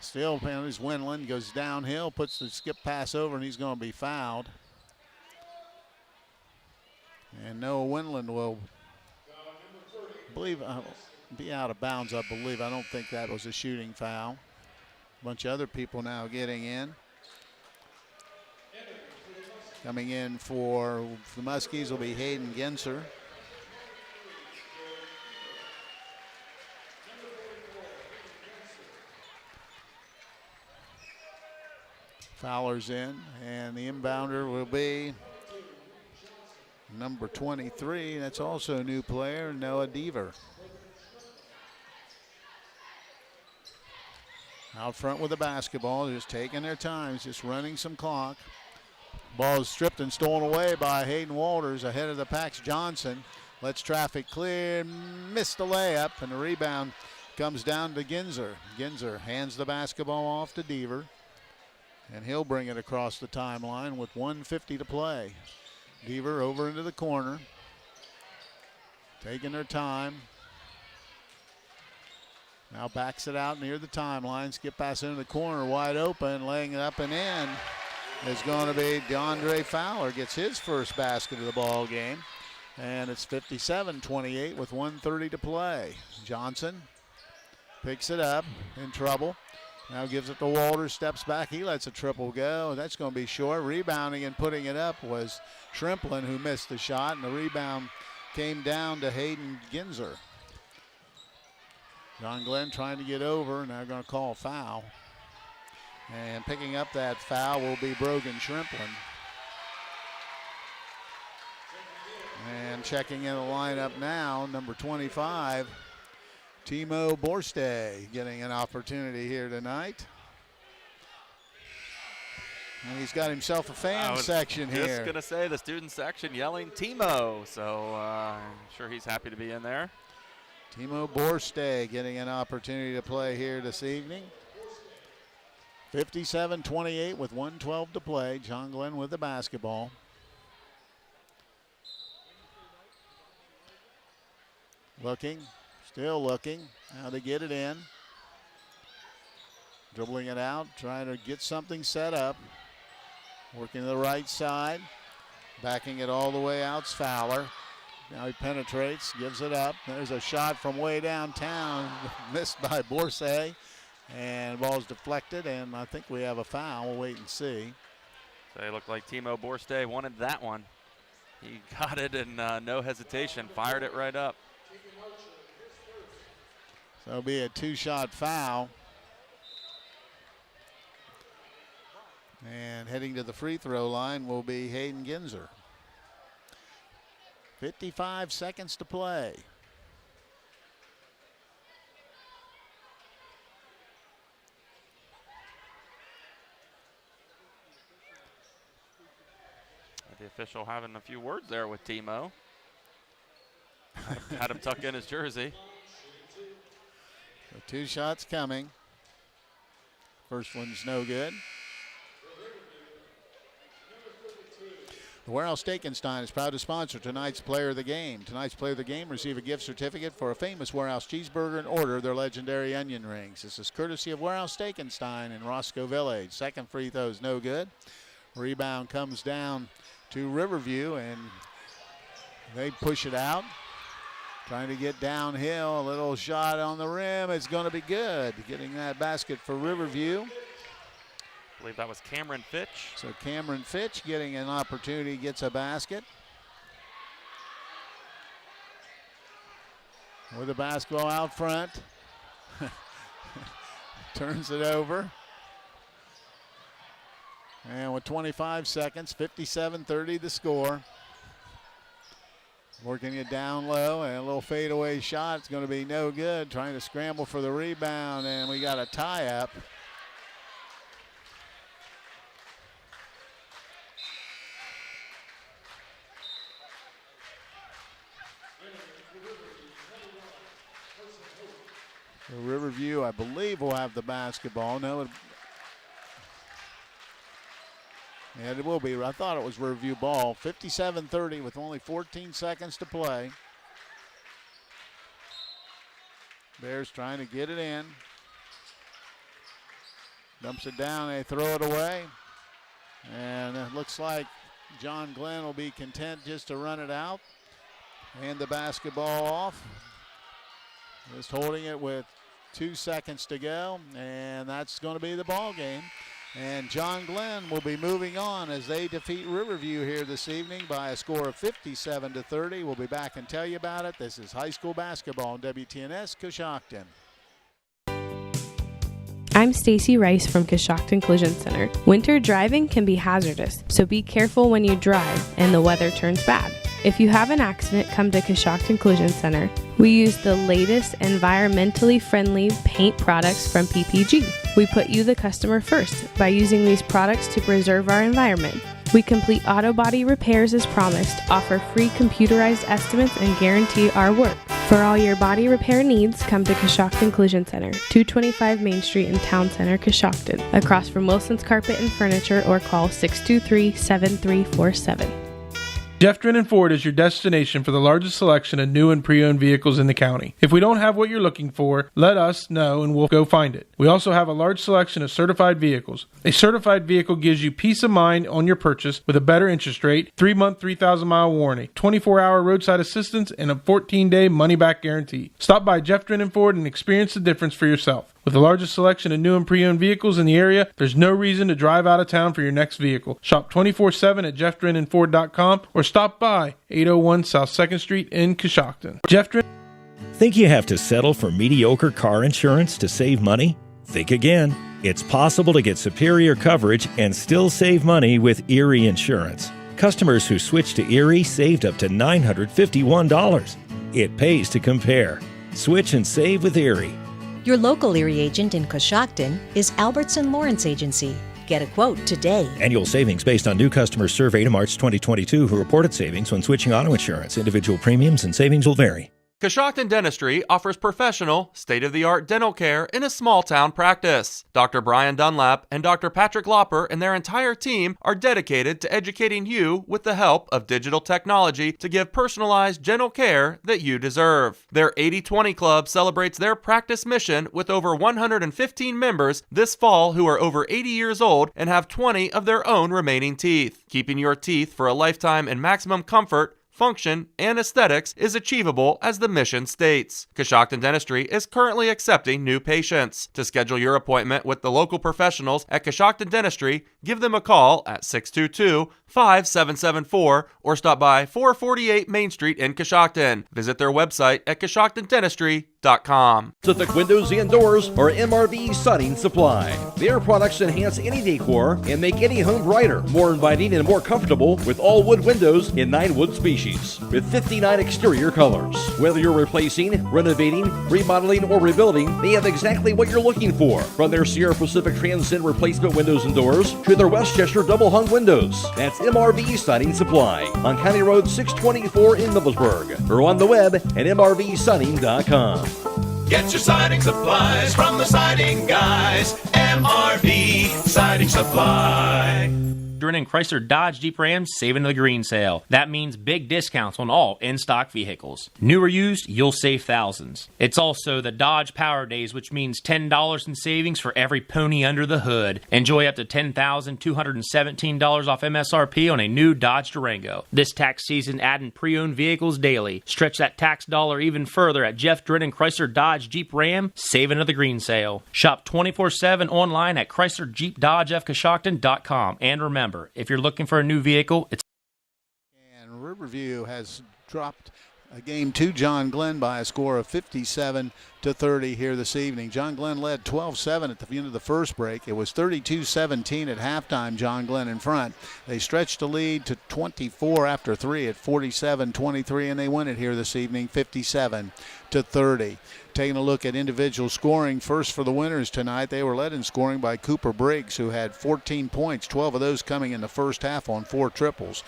Still penalties. Winland goes downhill, puts the skip pass over, and he's going to be fouled. And Noah Winland will be out of bounds, I believe. I don't think that was a shooting foul. A bunch of other people now getting in. Coming in for the Muskies will be Hayden Genser. Fowler's in, and the inbounder will be number 23. That's also a new player, Noah Deaver. Out front with the basketball, just taking their time, just running some clock. Ball is stripped and stolen away by Hayden Walters. Ahead of the pack's Johnson. Lets traffic clear, missed the layup, and the rebound comes down to Ginzer. Ginzer hands the basketball off to Deaver, and he'll bring it across the timeline with 1:50 to play. Deaver over into the corner, taking their time. Now backs it out near the timeline. Skip pass into the corner, wide open, laying it up and in is going to be DeAndre Fowler. Gets his first basket of the ball game, and it's 57-28 with 1:30 to play. Johnson picks it up, in trouble. Now gives it to Walters, steps back. He lets a triple go. That's going to be short. Rebounding and putting it up was Shrimplin, who missed the shot, and the rebound came down to Hayden Ginzer. John Glenn trying to get over. Now going to call a foul. And picking up that foul will be Brogan Shrimplin. And checking in the lineup now, number 25, Timo Borstay, getting an opportunity here tonight. And he's got himself a fan section here. Just going to say the student section yelling Timo. So I'm sure he's happy to be in there. Timo Borstay getting an opportunity to play here this evening. 57-28 with 1:12 to play. John Glenn with the basketball. Looking. Still looking. Now they get it in. Dribbling it out. Trying to get something set up. Working to the right side. Backing it all the way out's Fowler. Now he penetrates. Gives it up. There's a shot from way downtown. Missed by Borsay. And the ball's deflected. And I think we have a foul. We'll wait and see. So it looked like Timo Borstay wanted that one. He got it and no hesitation, fired it right up. So it'll be a 2-shot foul. And heading to the free throw line will be Hayden Ginzer. 55 seconds to play. The official having a few words there with Timo. Had him tuck in his jersey. So 2 shots coming. First one's no good. The Warehouse Steakenstein is proud to sponsor tonight's Player of the Game. Tonight's Player of the Game receive a gift certificate for a famous Warehouse cheeseburger and order their legendary onion rings. This is courtesy of Warehouse Steakenstein in Roscoe Village. Second free throw is no good. Rebound comes down to Riverview, and they push it out. Trying to get downhill. A little shot on the rim. It's going to be good. Getting that basket for Riverview. I believe that was Cameron Fitch. So Cameron Fitch getting an opportunity, gets a basket. With the basketball out front. Turns it over. And with 25 seconds, 57-30 the score. Working it down low, and a little fadeaway shot. It's going to be no good. Trying to scramble for the rebound, and we got a tie-up. So Riverview, I believe, will have the basketball. No, yeah, it will be. I thought it was Riverview ball. 57-30 with only 14 seconds to play. Bears trying to get it in. Dumps it down. They throw it away. And it looks like John Glenn will be content just to run it out. Hand the basketball off. Just holding it with 2 seconds to go. And that's going to be the ball game. And John Glenn will be moving on as they defeat Riverview here this evening by a score of 57-30. We'll be back and tell you about it. This is high school basketball on WTNS Coshocton. I'm Stacy Rice from Coshocton Collision Center. Winter driving can be hazardous, so be careful when you drive and the weather turns bad. If you have an accident, come to Coshocton Collision Center. We use the latest environmentally friendly paint products from PPG. We put you, the customer, first by using these products to preserve our environment. We complete auto body repairs as promised, offer free computerized estimates, and guarantee our work. For all your body repair needs, come to Coshocton Collision Center, 225 Main Street in Town Center, Coshocton, across from Wilson's Carpet and Furniture, or call 623-7347. Jeff Drennan Ford is your destination for the largest selection of new and pre-owned vehicles in the county. If we don't have what you're looking for, let us know and we'll go find it. We also have a large selection of certified vehicles. A certified vehicle gives you peace of mind on your purchase with a better interest rate, 3-month, 3,000-mile warranty, 24-hour roadside assistance, and a 14-day money-back guarantee. Stop by Jeff Drennan Ford and experience the difference for yourself. With the largest selection of new and pre-owned vehicles in the area, there's no reason to drive out of town for your next vehicle. Shop 24/7 at JeffDrennanFord.com or stop by 801 South 2nd Street in Coshocton. Jeff Drennan. Think you have to settle for mediocre car insurance to save money? Think again. It's possible to get superior coverage and still save money with Erie Insurance. Customers who switched to Erie saved up to $951. It pays to compare. Switch and save with Erie. Your local Erie agent in Coshocton is Albertson Lawrence Agency. Get a quote today. Annual savings based on new customers surveyed in March 2022 who reported savings when switching auto insurance. Individual premiums and savings will vary. Coshocton Dentistry offers professional, state-of-the-art dental care in a small-town practice. Dr. Brian Dunlap and Dr. Patrick Lopper and their entire team are dedicated to educating you with the help of digital technology to give personalized dental care that you deserve. Their 80/20 Club celebrates their practice mission with over 115 members this fall who are over 80 years old and have 20 of their own remaining teeth. Keeping your teeth for a lifetime in maximum comfort, function, and aesthetics is achievable as the mission states. Coshocton Dentistry is currently accepting new patients. To schedule your appointment with the local professionals at Coshocton Dentistry, give them a call at 622-5774 or stop by 448 Main Street in Coshocton. Visit their website at CoshoctonDentistry.com. Pacific Windows and Doors or MRV Siding Supply. Their products enhance any decor and make any home brighter, more inviting, and more comfortable with all wood windows in 9 wood species with 59 exterior colors. Whether you're replacing, renovating, remodeling, or rebuilding, they have exactly what you're looking for. From their Sierra Pacific Transcend replacement windows and doors to their Westchester double hung windows. That's MRV Siding Supply on County Road 624 in Middlesburg or on the web at mrvsiding.com. Get your siding supplies from the siding guys. MRV Siding Supply. And Chrysler Dodge Jeep Ram Saving the Green Sale. That means big discounts on all in-stock vehicles. New or used, you'll save thousands. It's also the Dodge Power Days, which means $10 in savings for every pony under the hood. Enjoy up to $10,217 off MSRP on a new Dodge Durango. This tax season, adding pre-owned vehicles daily. Stretch that tax dollar even further at Jeff Drennan Chrysler Dodge Jeep Ram Saving of the Green Sale. Shop 24/7 online at ChryslerJeepDodgeFCoshocton.com. And remember, if you're looking for a new vehicle, it's... And Riverview has dropped a game to John Glenn by a score of 57-30 here this evening. John Glenn led 12-7 at the end of the first break. It was 32-17 at halftime, John Glenn in front. They stretched the lead to 24 after 3 at 47-23, and they win it here this evening, 57-30. Taking a look at individual scoring, first for the winners tonight, they were led in scoring by Cooper Briggs, who had 14 points, 12 of those coming in the first half on 4 triples.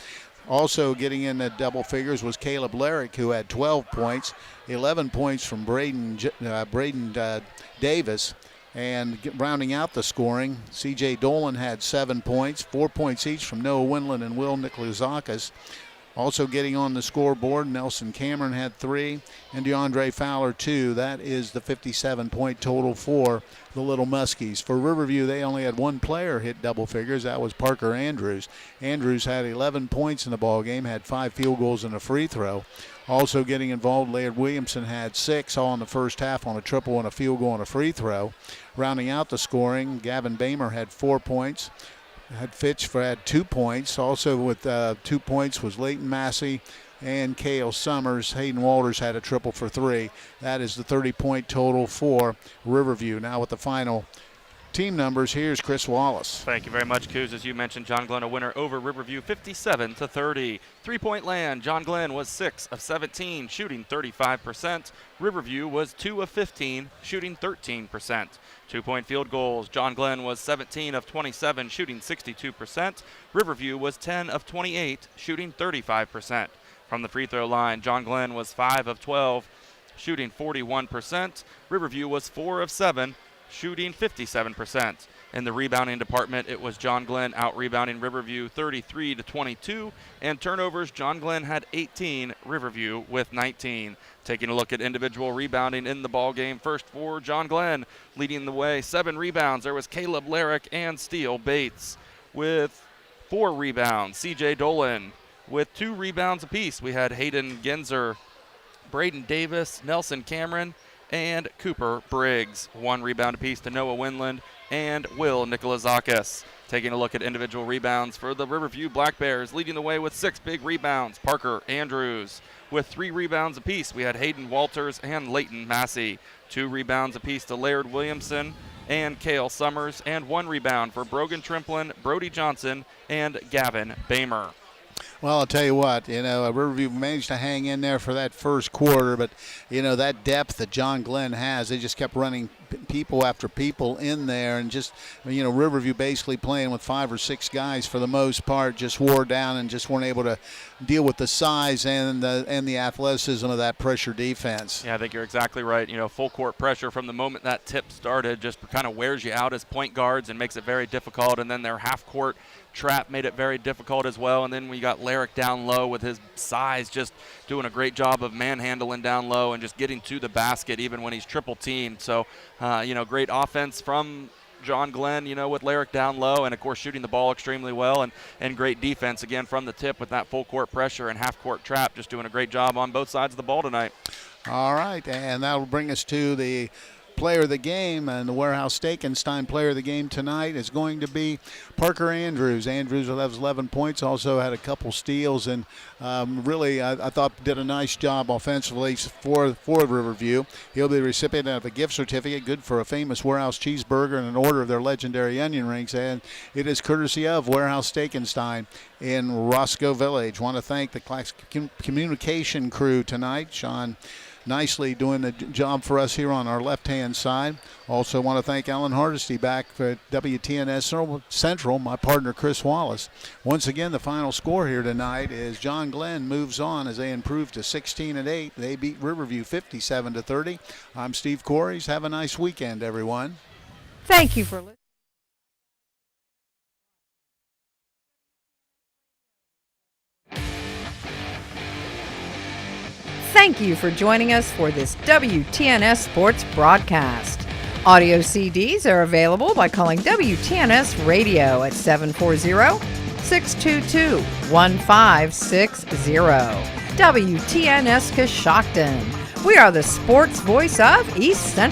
Also getting in the double figures was Caleb Larrick, who had 12 points, 11 points from Braden Davis. And rounding out the scoring, C.J. Dolan had 7 points, 4 points each from Noah Windland and Will Nikolazakis. Also getting on the scoreboard, Nelson Cameron had 3 and DeAndre Fowler 2. That is the 57-point total for the Little Muskies. For Riverview, they only had 1 player hit double figures. That was Parker Andrews. Andrews had 11 points in the ball game, had 5 field goals and a free throw. Also getting involved, Laird Williamson had 6, all in the first half on a triple and a field goal and a free throw. Rounding out the scoring, Gavin Bamer had 4 points. Fitch had 2 points. Also with 2 points was Leighton Massey and Cale Summers. Hayden Walters had a triple for 3. That is the 30-point total for Riverview. Now with the final team numbers, here's Chris Wallace. Thank you very much, Coos. As you mentioned, John Glenn a winner over Riverview 57-30. 3-point land, John Glenn was 6 of 17, shooting 35%. Riverview was 2 of 15, shooting 13%. 2-point field goals, John Glenn was 17 of 27, shooting 62%. Riverview was 10 of 28, shooting 35%. From the free throw line, John Glenn was 5 of 12, shooting 41%. Riverview was 4 of 7, shooting 57%. In the rebounding department, it was John Glenn out-rebounding Riverview 33-22, and turnovers, John Glenn had 18, Riverview with 19. Taking a look at individual rebounding in the ball game, first for John Glenn, leading the way, 7 rebounds. There was Caleb Larrick and Steele Bates with 4 rebounds. C.J. Dolan with 2 rebounds apiece. We had Hayden Genzer, Braden Davis, Nelson Cameron, and Cooper Briggs. 1 rebound apiece to Noah Windland and Will Nikolazakis. Taking a look at individual rebounds for the Riverview Black Bears, leading the way with 6 big rebounds. Parker Andrews with 3 rebounds apiece. We had Hayden Walters and Leighton Massey. 2 rebounds apiece to Laird Williamson and Cale Summers, and 1 rebound for Brogan Trimplin, Brody Johnson, and Gavin Bamer. Well, I'll tell you what, Riverview managed to hang in there for that first quarter, but, that depth that John Glenn has, they just kept running people after people in there, and just, Riverview basically playing with 5 or 6 guys for the most part, just wore down and just weren't able to deal with the size and the athleticism of that pressure defense. Yeah, I think you're exactly right. Full court pressure from the moment that tip started just kind of wears you out as point guards and makes it very difficult, and then their half court trap made it very difficult as well. And then we got Larrick down low with his size, just doing a great job of manhandling down low and just getting to the basket even when he's triple teamed. So, great offense from John Glenn, with Lyric down low and, of course, shooting the ball extremely well and great defense, again, from the tip with that full court pressure and half-court trap, just doing a great job on both sides of the ball tonight. All right, and that will bring us to the player of the game, and the Warehouse Steakenstein player of the game tonight is going to be Parker Andrews. Andrews will have 11 points, also had a couple steals, and really I thought did a nice job offensively for Riverview. He'll be the recipient of a gift certificate, good for a famous Warehouse cheeseburger and an order of their legendary onion rings, and it is courtesy of Warehouse Steakenstein in Roscoe Village. Want to thank the Claxon communication crew tonight. Sean nicely doing the job for us here on our left-hand side. Also want to thank Alan Hardesty back for WTNS Central, my partner Chris Wallace. Once again, the final score here tonight is John Glenn moves on as they improve to 16-8. They beat Riverview 57-30. I'm Steve Corries. Have a nice weekend, everyone. Thank you for listening. Thank you for joining us for this WTNS Sports broadcast. Audio CDs are available by calling WTNS Radio at 740-622-1560. WTNS Coshocton. We are the sports voice of East Central.